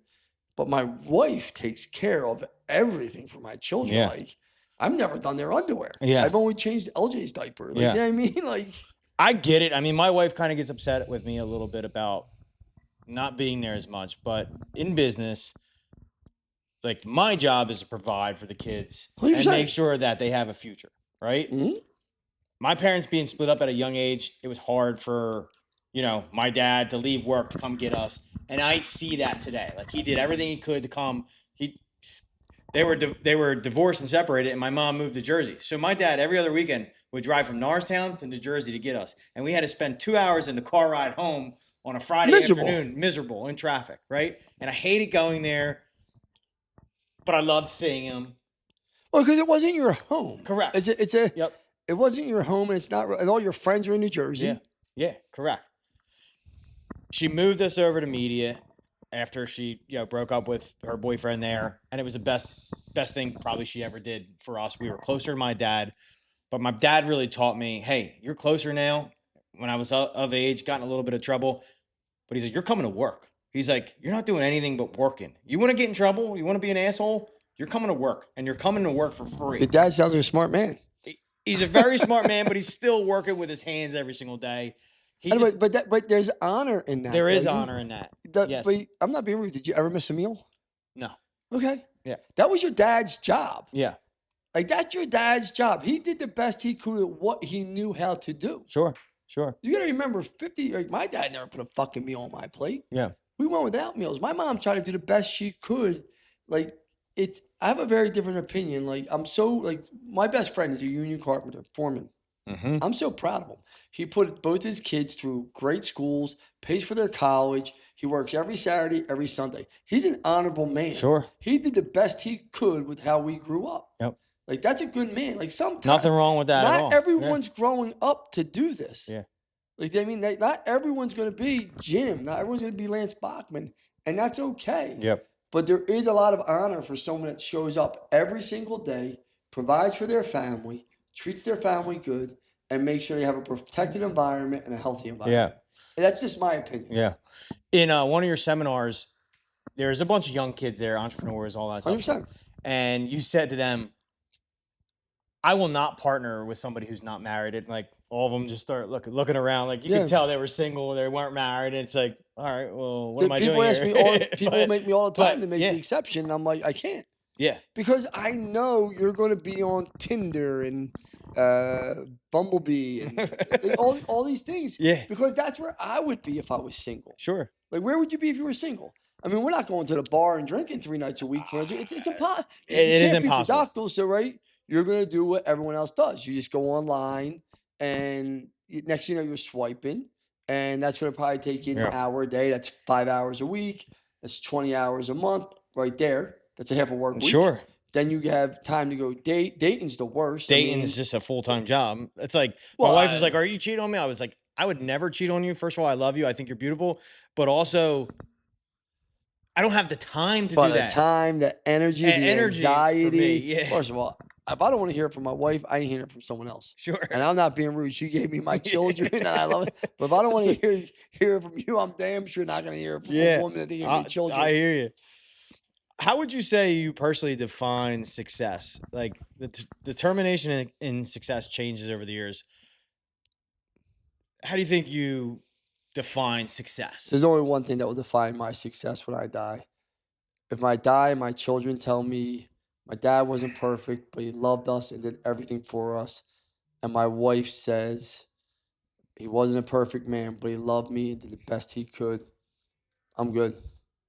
But my wife takes care of everything for my children. Yeah. Like, I've never done their underwear. Yeah. I've only changed LJ's diaper. Like, you know what I mean? Like, I get it. I mean, my wife kind of gets upset with me a little bit about not being there as much, but in business, like my job is to provide for the kids 100%. and make sure that they have a future, right? Mhm. My parents being split up at a young age, it was hard for, my dad to leave work to come get us. And I see that today. Like he did everything he could to come. They were divorced and separated, and my mom moved to Jersey. So my dad every other weekend would drive from Norristown to New Jersey to get us, and we had to spend 2 hours in the car ride home on a Friday afternoon, miserable in traffic, right? And I hated going there, but I loved seeing him. Well, because it wasn't your home. Correct. Yep. It wasn't your home, and it's not. And all your friends are in New Jersey. Yeah, correct. She moved us over to media after she broke up with her boyfriend there, and it was the best thing probably she ever did for us. We were closer to my dad, but my dad really taught me, hey, you're closer now. When I was of age, got in a little bit of trouble, but he's like, you're coming to work. He's like, you're not doing anything but working. You want to get in trouble? You want to be an asshole? You're coming to work, and you're coming to work for free. Your dad sounds like a smart man. He's a very smart man, but he's still working with his hands every single day. But there's honor in that. There is honor in that. Yes. But I'm not being rude. Did you ever miss a meal? No. Okay. Yeah. That was your dad's job. Yeah. Like that's your dad's job. He did the best he could at what he knew how to do. Sure. You got to remember, my dad never put a fucking meal on my plate. Yeah. We went without meals. My mom tried to do the best she could. Like I have a very different opinion. Like my best friend is a union carpenter, foreman. Mm-hmm. I'm so proud of him. He put both his kids through great schools, pays for their college. He works every Saturday, every Sunday. He's an honorable man. Sure. He did the best he could with how we grew up. Yep. Like that's a good man. Like sometimes nothing wrong with that at all. Not everyone's growing up to do this. Yeah. Like not everyone's going to be Jim. Not everyone's going to be Lance Bachmann, and that's okay. Yep. But there is a lot of honor for someone that shows up every single day, provides for their family, treats their family good, and makes sure they have a protected environment and a healthy environment. Yeah. And that's just my opinion. Yeah. In one of your seminars, there's a bunch of young kids there, entrepreneurs, all that stuff. 100%. And you said to them, I will not partner with somebody who's not married. And like all of them just start looking around. Like you could tell they were single, they weren't married. And it's like, all right, well, what am I doing here? People make me all the time to make the exception. And I'm like, I can't. Yeah. Because I know you're going to be on Tinder and Bumblebee and all these things. Yeah. Because that's where I would be if I was single. Sure. Like, where would you be if you were single? I mean, we're not going to the bar and drinking 3 nights a week for it's impossible. It is impossible. Doctor, so right, you're going to do what everyone else does. You just go online, and next thing you know, you're swiping, and that's going to probably take you an hour a day. That's 5 hours a week. That's 20 hours a month right there. That's a half a work week. Sure. Then you have time to go date. Dating's the worst. Dating's just a full-time job. It's like, my wife was like, are you cheating on me? I was like, I would never cheat on you. First of all, I love you. I think you're beautiful. But also, I don't have the time to do that. The time, the energy, the anxiety. For me, yeah. First of all, if I don't want to hear it from my wife, I ain't hearing it from someone else. Sure. And I'm not being rude. She gave me my children, and I love it. But if I don't want to hear it from you, I'm damn sure not going to hear it from a woman that gave me children. I hear you. How would you say you personally define success? Like the determination in success changes over the years. How do you think you define success? There's only one thing that will define my success when I die. If I die, my children tell me my dad wasn't perfect, but he loved us and did everything for us. And my wife says he wasn't a perfect man, but he loved me and did the best he could. I'm good.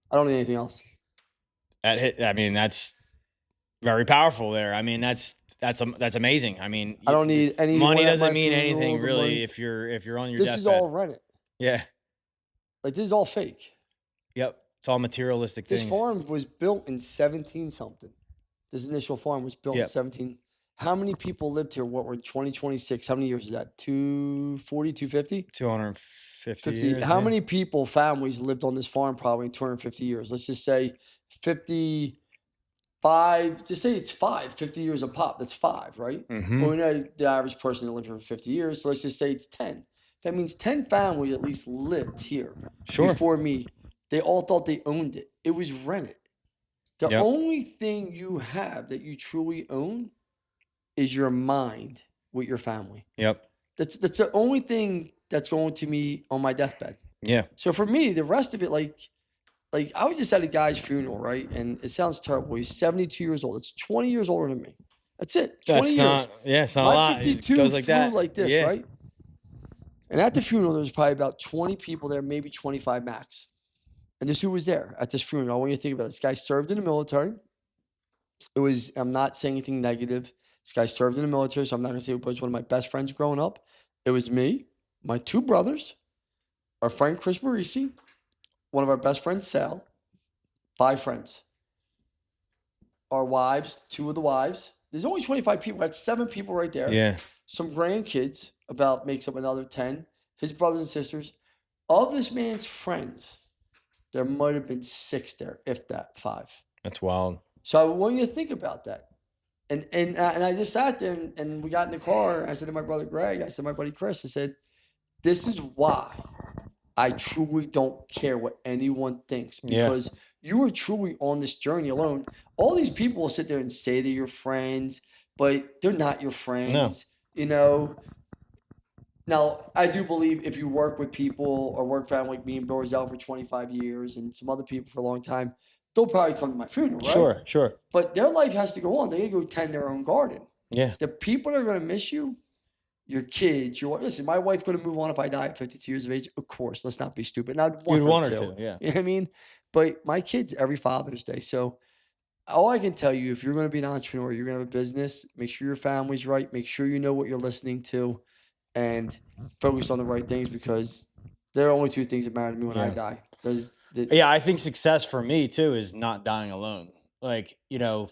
I don't need anything else. That's very powerful there. I mean, that's amazing. I mean, I don't need any money. Doesn't mean anything really if you're on your deathbed. This is all rented. Yeah. Like this is all fake. Yep. It's all materialistic things. This farm was built in 17 something. This initial farm was built in 17. How many people lived here? What, we're in 2026? How many years is that? 240, 250? 250 years. How many people, families lived on this farm probably in 250 years? Let's just say 55, just say it's 50 years a pop. That's 5, right? Mm-hmm. Well, we know the average person that lived here for 50 years. So let's just say it's 10. That means 10 families at least lived here before me. They all thought they owned it. It was rented. The only thing you have that you truly own is your mind with your family. Yep. That's the only thing that's going to me on my deathbed. Yeah. So for me, the rest of it, like I was just at a guy's funeral, right? And it sounds terrible. He's 72 years old. It's 20 years older than me. That's it. 20 That's years. not, yeah, it's not a My lot. It 52 goes like flew that. like this, Yeah. right? And at the funeral, there was probably about 20 people there, maybe 25 max. And this who was there at this funeral. I want you to think about it. This guy served in the military. I'm not saying anything negative. This guy served in the military, so I'm not going to say it was one of my best friends growing up. It was me, my two brothers, our friend Chris Marisi, one of our best friends, Sal, 5 friends. Our wives, 2 of the wives. There's only 25 people. That's 7 people right there. Yeah. Some grandkids, about makes up another 10. His brothers and sisters. Of this man's friends, there might have been 6 there, if that, 5. That's wild. So I want you to think about that. And I just sat there and we got in the car. And I said to my brother Greg, I said to my buddy Chris, I said, this is why I truly don't care what anyone thinks, because you are truly on this journey alone. All these people will sit there and say they're your friends, but they're not your friends. You know. Now, I do believe if you work with people or work family like me and Dorzell for 25 years and some other people for a long time, they'll probably come to my funeral, right? Sure. But their life has to go on. They got to go tend their own garden. Yeah. The people that are going to miss you, your kids, listen, my wife going to move on if I die at 52 years of age. Of course, let's not be stupid. And I'd want her to. Yeah. You know what I mean? But my kids every Father's Day. So all I can tell you, if you're going to be an entrepreneur, you're going to have a business, make sure your family's right. Make sure you know what you're listening to and focus on the right things, because there are only 2 things that matter to me when I die. Yeah, I think success for me too is not dying alone. Like, you know,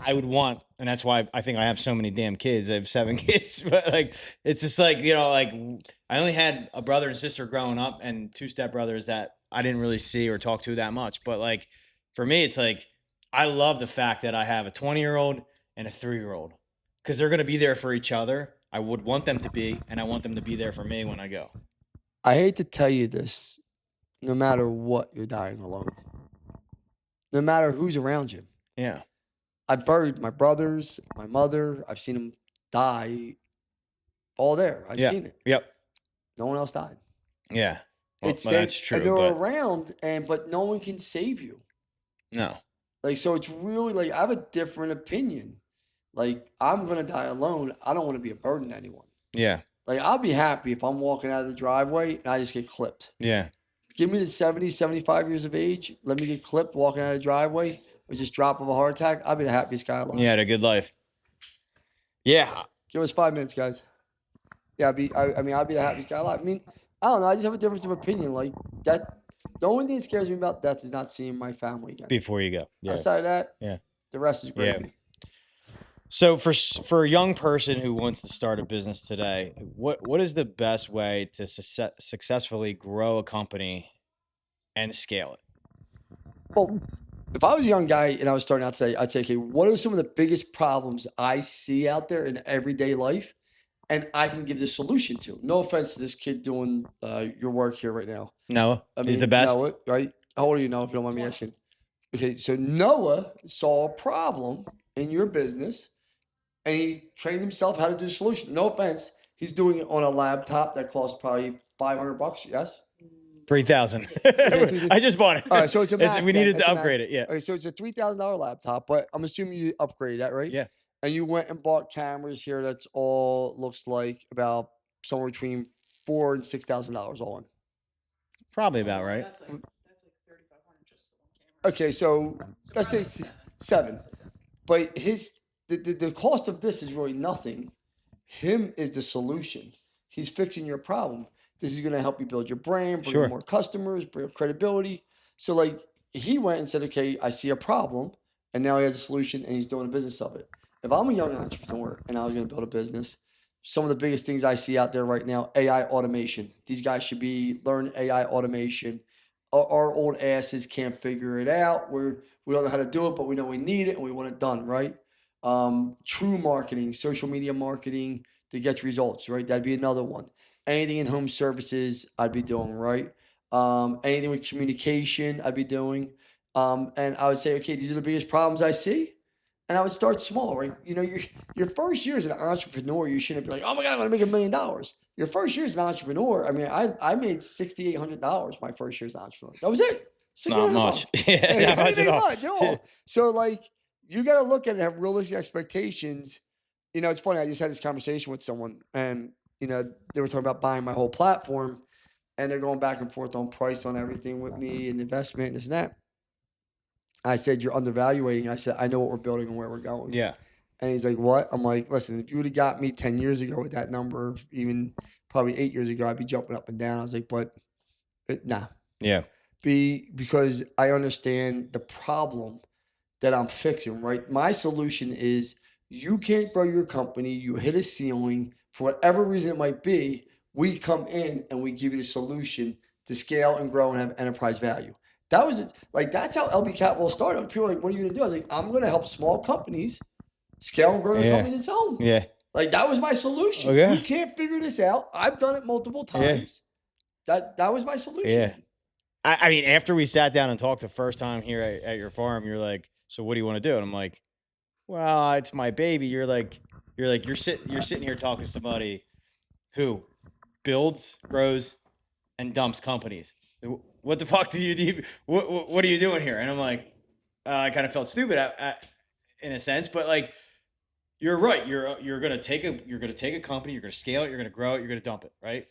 I would want, and that's why I think I have so many damn kids. I have 7 kids, but like, it's just like, you know, like I only had a brother and sister growing up and 2 stepbrothers that I didn't really see or talk to that much. But like, for me, it's like, I love the fact that I have a 20-year-old and a 3-year-old, because they're going to be there for each other. I would want them to be, and I want them to be there for me when I go. I hate to tell you this, no matter what, you're dying alone. No matter who's around you. Yeah. I buried my brothers, my mother. I've seen them die all there. I've seen it. Yep. No one else died. Yeah. Well, It's that's true. And they're around, but no one can save you. No. Like, so it's really like, I have a different opinion. Like, I'm going to die alone. I don't want to be a burden to anyone. Yeah. Like, I'll be happy if I'm walking out of the driveway and I just get clipped. Yeah. Give me the 70, 75 years of age. Let me get clipped walking out of the driveway or just drop of a heart attack. I'll be the happiest guy alive. Yeah, had a good life. Yeah. Give us 5 minutes, guys. Yeah, I'll be the happiest guy alive. I mean, I don't know. I just have a difference of opinion. Like, that, the only thing that scares me about death is not seeing my family again. Before you go. Yeah. Outside of that, the rest is gravy. Yeah. So for a young person who wants to start a business today, what is the best way to successfully grow a company and scale it? Well, if I was a young guy and I was starting out today, I'd say, okay, what are some of the biggest problems I see out there in everyday life and I can give the solution to? No offense to this kid doing your work here right now. Noah, I mean, he's the best. Noah, right? How old are you, Noah, if you don't mind me asking? Okay, so Noah saw a problem in your business and he trained himself how to do a solution. No offense. He's doing it on a laptop that costs probably $500, yes? 3,000. I just bought it. All right, so it's a Mac. We needed It's to a Mac. upgrade it. Yeah. Okay, so it's a $3,000 laptop, but I'm assuming you upgraded that, right? Yeah. And you went and bought cameras here. That's all looks like about somewhere between $4,000 and $6,000 all in. Probably about right. That's like 3,500 just the one camera. Okay, so let's say 7. But the cost of this is really nothing. Him is the solution. He's fixing your problem. This is going to help you build your brand, bring you more customers, bring up credibility. So like he went and said, okay, I see a problem, and now he has a solution and he's doing a business of it. If I'm a young entrepreneur and I was going to build a business, some of the biggest things I see out there right now, AI automation. These guys should be learning AI automation. Our old asses can't figure it out. We don't know how to do it, but we know we need it and we want it done, right? True marketing, social media marketing to get results, right? That'd be another one. Anything in home services, I'd be doing, right? Anything with communication, I'd be doing. And I would say, okay, these are the biggest problems I see. And I would start small, right? You know, your first year as an entrepreneur, you shouldn't be like, oh my God, I'm gonna make $1 million. Your first year as an entrepreneur, I mean, I made $6,800 my first year as an entrepreneur. That was it. Not 6,800 much. bucks. Yeah, Like, not I much didn't at make all. much at all. So like, you got to look at it and have realistic expectations. You know, it's funny. I just had this conversation with someone, and you know, they were talking about buying my whole platform, and they're going back and forth on price on everything with me and investment and this and that. I said, you're undervaluating. I said, I know what we're building and where we're going. Yeah. And he's like, what? I'm like, listen, if you would have got me 10 years ago with that number, even probably 8 years ago, I'd be jumping up and down. I was like, but nah. Yeah. Because I understand the problem that I'm fixing, right? My solution is you can't grow your company, you hit a ceiling for whatever reason it might be. We come in and we give you the solution to scale and grow and have enterprise value. That was like, that's how LB Capital started. People are like, what are you gonna do? I was like, I'm gonna help small companies scale and grow their Yeah. companies its own. Yeah. Like that was my solution. Oh, yeah. You can't figure this out. I've done it multiple Yeah. times. That was my solution. Yeah. I mean, after we sat down and talked the first time here at your farm, you're like, so what do you want to do? And I'm like, well, it's my baby. You're sitting here talking to somebody who builds, grows, and dumps companies. What the fuck what are you doing here? And I'm like, I kind of felt stupid in a sense, but like, you're right. You're gonna take a company, you're gonna scale it, you're gonna grow it, you're gonna dump it, right?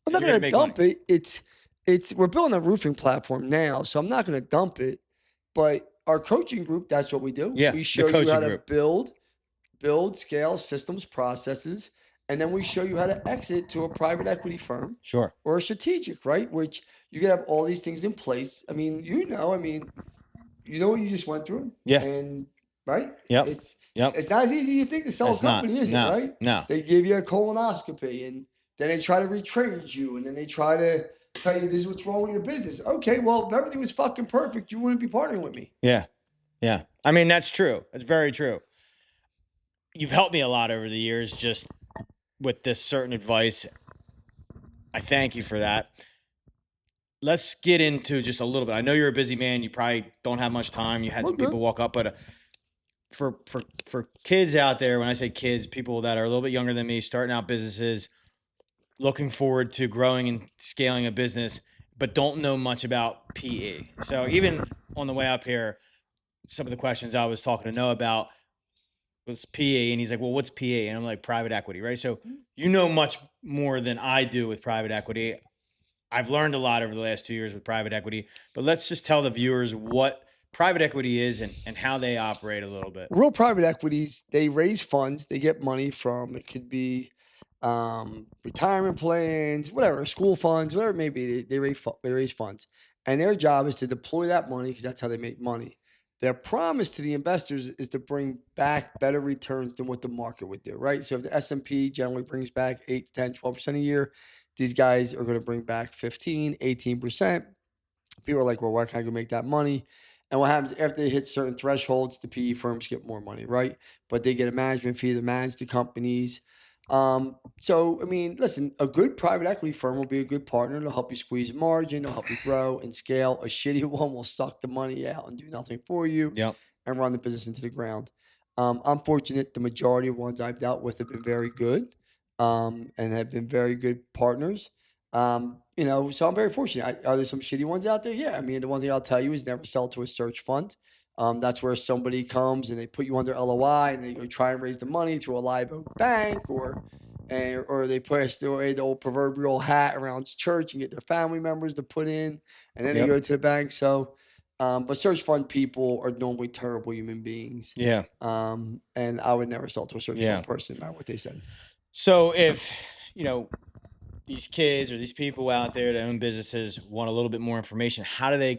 I'm not You're gonna make dump money. it. It's we're building a roofing platform now, so I'm not gonna dump it. But our coaching group, that's what we do. Yeah, We the show you coaching how to group. build, scale systems, processes, and then we show you how to exit to a private equity firm Sure. or a strategic, right? Which you can have all these things in place. I mean, you know what you just went through. Yeah. And right? Yep. It's not as easy as you think to sell It's a company, not. is No. it, right? No. They give you a colonoscopy and then they try to retrain you and then they try to tell you this is what's wrong with your business. Okay, well, if everything was fucking perfect, you wouldn't be partnering with me. Yeah. Yeah. I mean, that's true. It's very true. You've helped me a lot over the years just with this certain advice. I thank you for that. Let's get into just a little bit. I know you're a busy man. You probably don't have much time. You had some people walk up, but for kids out there, when I say kids, people that are a little bit younger than me, starting out businesses, looking forward to growing and scaling a business, but don't know much about PE. So even on the way up here, some of the questions I was talking to Noah about was PE, and he's like, well, what's PE? And I'm like, private equity, right? So you know much more than I do with private equity. I've learned a lot over the last 2 years with private equity, but let's just tell the viewers what private equity is and how they operate a little bit. Real private equities, they raise funds, they get money from, it could be retirement plans, whatever, school funds, whatever it may be. They raise funds. And their job is to deploy that money because that's how they make money. Their promise to the investors is to bring back better returns than what the market would do, right? So if the S&P generally brings back 8, 10, 12% a year, these guys are going to bring back 15, 18%. People are like, well, why can't I go make that money? And what happens after they hit certain thresholds, the PE firms get more money, right? But they get a management fee to manage the companies. So, I mean, listen, a good private equity firm will be a good partner. They'll help you squeeze margin. They'll help you grow and scale. A shitty one will suck the money out and do nothing for you and run the business into the ground. I'm fortunate the majority of ones I've dealt with have been very good and have been very good partners. You know, so I'm very fortunate. Are there some shitty ones out there? Yeah. I mean, the one thing I'll tell you is never sell to a search fund. That's where somebody comes and they put you under LOI and they go try and raise the money through a live oak bank or they put the old proverbial hat around church and get their family members to put in and then they go to the bank. So, but search fund people are normally terrible human beings. Yeah. And I would never sell to a search fund person, no matter what they said. So if, you know, these kids or these people out there that own businesses want a little bit more information, how do they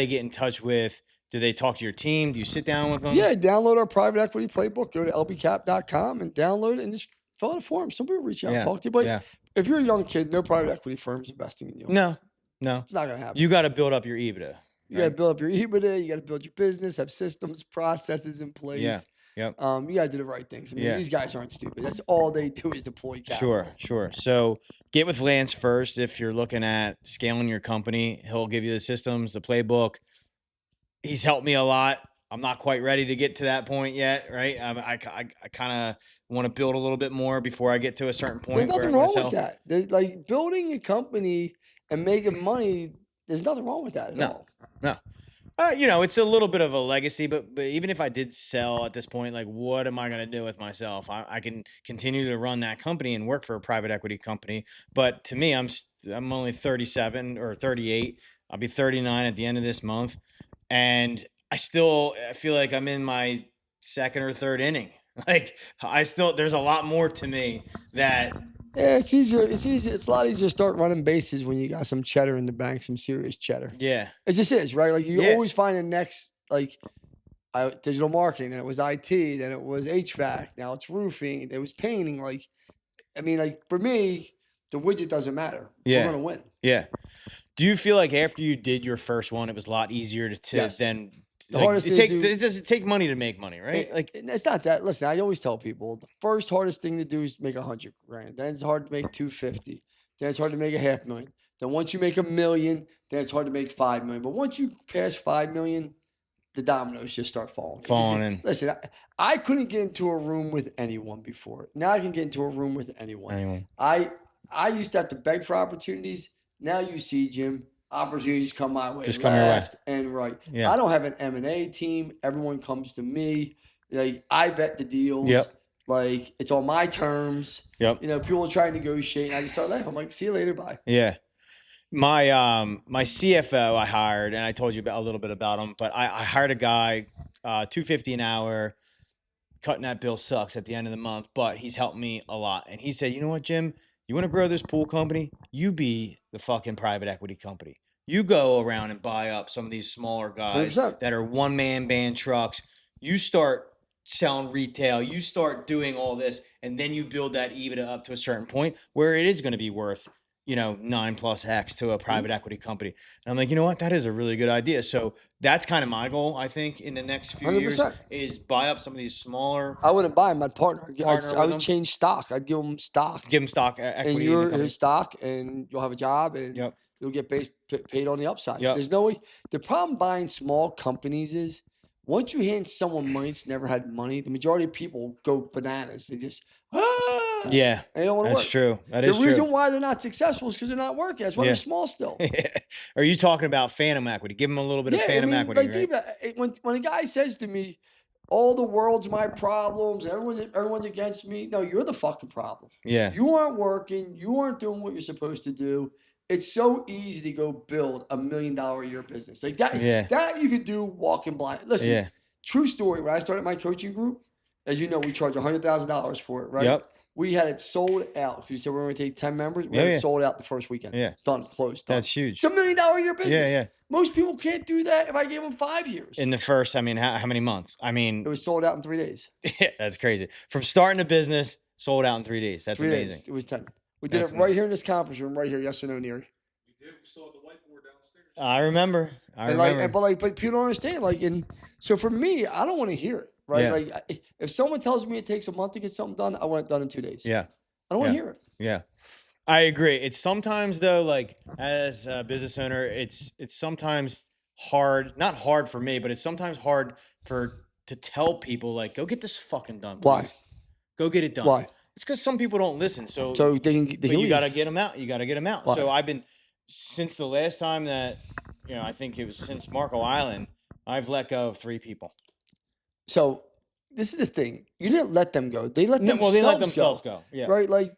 get in touch with? Do they talk to your team? Do you sit down with them? Yeah, download our private equity playbook. Go to lbcap.com and download it and just fill out a form. Somebody will reach out and talk to you. But if you're a young kid, no private equity firm's investing in you. No. It's not going to happen. You got to build up your EBITDA. You got to build up your EBITDA. You got to build your business, have systems, processes in place. Yeah. Yep. You guys do the right things. I mean, these guys aren't stupid. That's all they do is deploy capital. Sure. So get with Lance first if you're looking at scaling your company. He'll give you the systems, the playbook. He's helped me a lot. I'm not quite ready to get to that point yet, right? I kind of want to build a little bit more before I get to a certain There's point where nothing wrong with myself. that. Like building a company and making money. There's nothing wrong with that at No. all. No. You know, it's a little bit of a legacy, but even if I did sell at this point, like, what am I going to do with myself? I can continue to run that company and work for a private equity company. But to me, I'm only 37 or 38. I'll be 39 at the end of this month. And I feel like I'm in my second or third inning. Like there's a lot more to me that. Yeah, it's easier. It's easier. It's a lot easier to start running bases when you got some cheddar in the bank, some serious cheddar. Yeah. It just is, right? Like you Yeah. always find the next, like, digital marketing, then it was IT, then it was HVAC, now it's roofing, it was painting. Like, I mean, like for me, the widget doesn't matter. Yeah. We're gonna win. Yeah. Do you feel like after you did your first one, it was a lot easier to Yes. then? The hardest thing to do- it does take money to make money, right? Like, It's not that. Listen, I always tell people the first hardest thing to do is make $100 grand. Then it's hard to make 250. Then it's hard to make $500,000. Then once you make $1 million, then it's hard to make $5 million. But once you pass $5 million, the dominoes just start falling. It's just- Falling in. Listen, I couldn't get into a room with anyone before. Now I can get into a room with anyone. Anyone. I used to have to beg for opportunities. Now you see, Jim, opportunities come my way, Just come your way. left and right. Yeah. I don't have an M&A team. Everyone comes to me. Like I vet the deals. Yep. Like it's on my terms. Yep. You know, people try to negotiate, and I just start laughing. I'm like, see you later, bye. Yeah. My CFO I hired, and I told you a little bit about him, but I hired a guy, $250 an hour. Cutting that bill sucks at the end of the month, but he's helped me a lot. And he said, you know what, Jim? You want to grow this pool company? You be the fucking private equity company. You go around and buy up some of these smaller guys 100%. that are one-man band trucks. You start selling retail. You start doing all this, and then you build that EBITDA up to a certain point where it is going to be worth, 9+X to a private equity company. And I'm like, you know what? That is a really good idea. So that's kind of my goal, I think, in the next few years 100%. is buy up some of these smaller. I wouldn't buy him. I'd partner. Partner I with would him? change stock. I'd give him stock. Give them stock equity. And in the you're company. his stock, and you'll have a job, and Yep. you'll get paid on the upside. Yep. There's no way. The problem buying small companies is once you hand someone money that's never had money, the majority of people go bananas. They just Yeah, they don't want to that's work. true. That The is reason true. why they're not successful is because they're not working. That's why Yeah. they're small still. Are you talking about phantom equity? Give them a little bit of phantom equity, right? When a guy says to me, "All the world's my problems, everyone's against me," no, you're the fucking problem. Yeah. You aren't working. You aren't doing what you're supposed to do. It's so easy to go build $1 million a year business like that. Yeah. That you could do walking blind. Listen, Yeah. true story. When I started my coaching group, as you know, we charge $100,000 for it, right? Yep. We had it sold out. We said we were going to take 10 members. We Yeah, had yeah. it sold out the first weekend. Yeah. Done, closed. Done. That's huge. It's $1 million a year business. Yeah. Most people can't do that if I gave them 5 years. In the first, how many months? I It mean, was sold out in 3 days. that's crazy. From starting a business, sold out in 3 days. That's 3 amazing. days. It was 10. We did That's it right here in this conference room, right here. Yes or no, Neary? We did. We saw the whiteboard downstairs. I remember. But people don't understand. And so for me, I don't want to hear it, right? Yeah. If someone tells me it takes a month to get something done, I want it done in 2 days. Yeah. I don't want to Yeah. hear it. Yeah. I agree. It's sometimes though, like as a business owner, it's sometimes hard, not hard for me, but it's sometimes hard to tell people like, go get this fucking done. Please. Why? Go get it done. Why? It's because some people don't listen. So They can but you leave. got to get them out. You got to get them out. Why? So I've been, since the last time that, I think it was since Marco Island, I've let go of 3 people. So this is the thing. You didn't let them go. They let themselves, They let themselves go. Yeah. Right? Last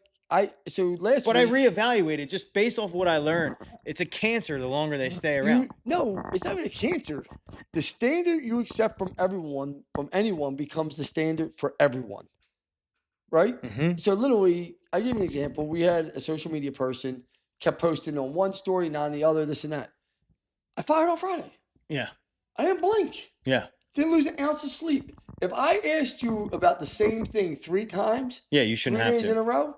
But I week. reevaluated just based off what I learned. It's a cancer the longer they stay around. No, it's not even a cancer. The standard you accept from anyone becomes the standard for everyone. Right? Mm-hmm. So literally, I give you an example. We had a social media person kept posting on one story, not on the other, this and that. I fired on Friday. Yeah. I didn't blink. Yeah. Didn't lose an ounce of sleep. If I asked you about the same thing 3 times, Yeah, you 3 shouldn't have days in to. a row,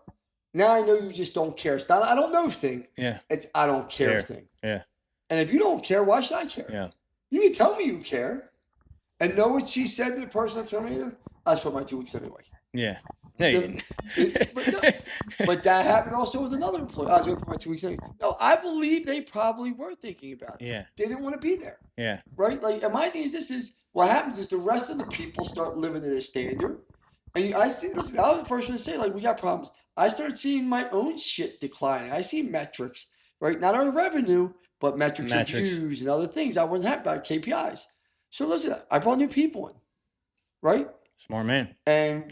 now I know you just don't care. It's not I don't know thing. Yeah. It's I don't care Care. thing. Yeah. And if you don't care, why should I care? Yeah. You can tell me you care. And know what she said to the person that terminated her? I spent my 2 weeks anyway. Yeah. No, you didn't. But that happened also with another employee. I was going for my 2 weeks anyway. No, I believe they probably were thinking about it. Yeah. They didn't want to be there. Yeah. Right? And my thing is what happens is the rest of the people start living to this standard. And I see, listen, I was the first one to say, like, we got problems. I started seeing my own shit declining. I see metrics, right? Not on revenue, but metrics of views and other things. I wasn't happy about KPIs. So listen, I brought new people in, right? Smart man. And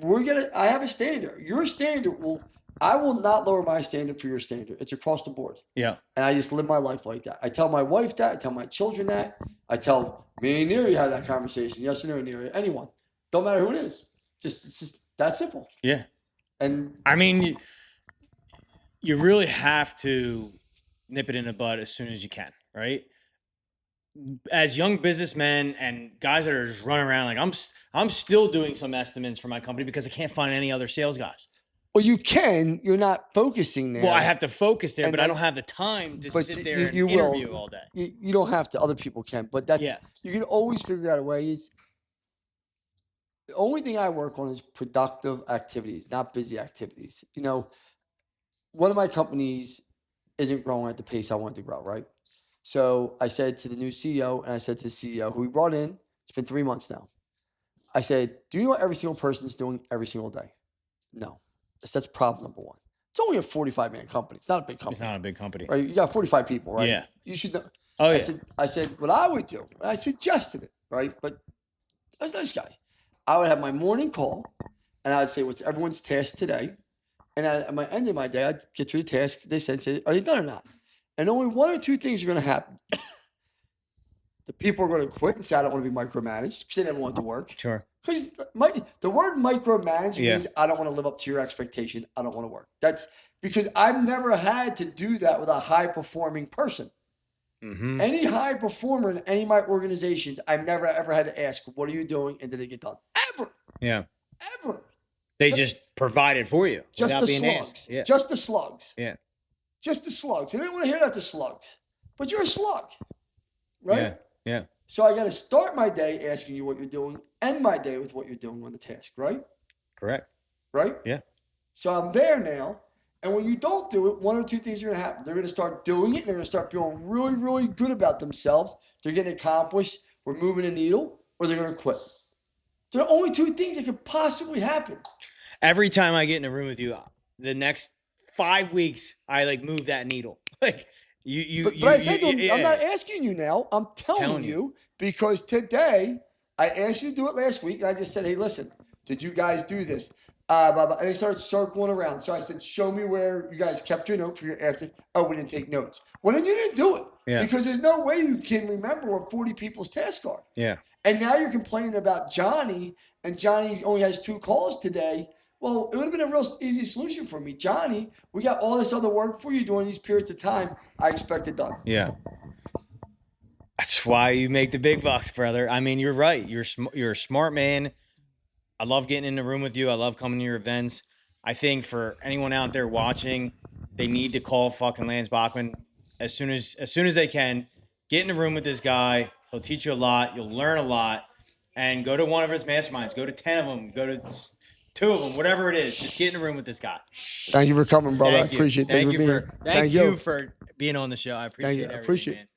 I have a standard. Your standard I will not lower my standard for your standard. It's across the board. Yeah. And I just live my life like that. I tell my wife that. I tell my children that. I tell me and Neri have that conversation. Yes or no, Neri? Anyone. Don't matter who it is. It's just that simple. Yeah. And I mean, you really have to nip it in the bud as soon as you can, right? As young businessmen and guys that are just running around, like I'm still doing some estimates for my company because I can't find any other sales guys. well, you can. You're not focusing there. Well, I have to focus there, And but I that's- don't have the time to but sit you- there you- and you will. interview all day. You don't have to. Other people can. But that's Yeah. you can always figure out a way. Is the only thing I work on is productive activities, not busy activities. You know, one of my companies isn't growing at the pace I want it to grow, right? So I said to the new CEO, and I said to the CEO who we brought in, it's been 3 months now. I said, do you know what every single person is doing every single day? No. That's problem number one. It's only a 45-man company. It's not a big company. It's not a big company. Right? You got 45 people, right? Yeah. You should know. Oh yeah. I said what I would do. I suggested it, right? But I was a nice guy. I would have my morning call, and I would say, what's everyone's task today? And at my end of my day, I'd get through the task. They said, are you done or not? And only one or two things are going to happen. The people are going to quit and say, I don't want to be micromanaged because they never want to work. Sure. Because the word micromanage Yeah. means I don't want to live up to your expectation. I don't want to work. That's because I've never had to do that with a high performing person. Mm-hmm. Any high performer in any of my organizations, I've never ever had to ask, what are you doing? And did it get done? Ever. Yeah. Ever. They just provided for you Just without the being slugs. asked. Yeah. Just the slugs. Yeah. Just the slugs. I didn't want to hear about the slugs. But you're a slug. Right? Yeah. Yeah. So I got to start my day asking you what you're doing, end my day with what you're doing on the task, right? Correct. Right? Yeah. So I'm there now. And when you don't do it, one or two things are going to happen. They're going to start doing it. And they're going to start feeling really, really good about themselves. They're getting accomplished. We're moving a needle. Or they're going to quit. There are only two things that could possibly happen. Every time I get in a room with you, the next 5 weeks, I like move that needle. Like But I said to him, I'm not asking you now. I'm telling you because today I asked you to do it last week. And I just said, hey, listen, did you guys do this? Blah, blah. And they started circling around. So I said, show me where you guys kept your note for your after. Oh, we didn't take notes. Well, then you didn't do it. Yeah. Because there's no way you can remember what 40 people's tasks are. Yeah. And now you're complaining about Johnny, and Johnny only has 2 calls today. Well, it would have been a real easy solution for me. Johnny, we got all this other work for you during these periods of time. I expect it done. Yeah. That's why you make the big bucks, brother. I mean, you're right. You're a smart man. I love getting in the room with you. I love coming to your events. I think for anyone out there watching, they need to call fucking Lance Bachmann as soon as they can. Get in the room with this guy. He'll teach you a lot. You'll learn a lot. And go to one of his masterminds. Go to 10 of them. Go to 2 of them. Whatever it is. Just get in the room with this guy. Thank you for coming, brother. Thank I appreciate it. Thank you for being here. Thank you for being on the show. I appreciate you. I everything, appreciate it. man.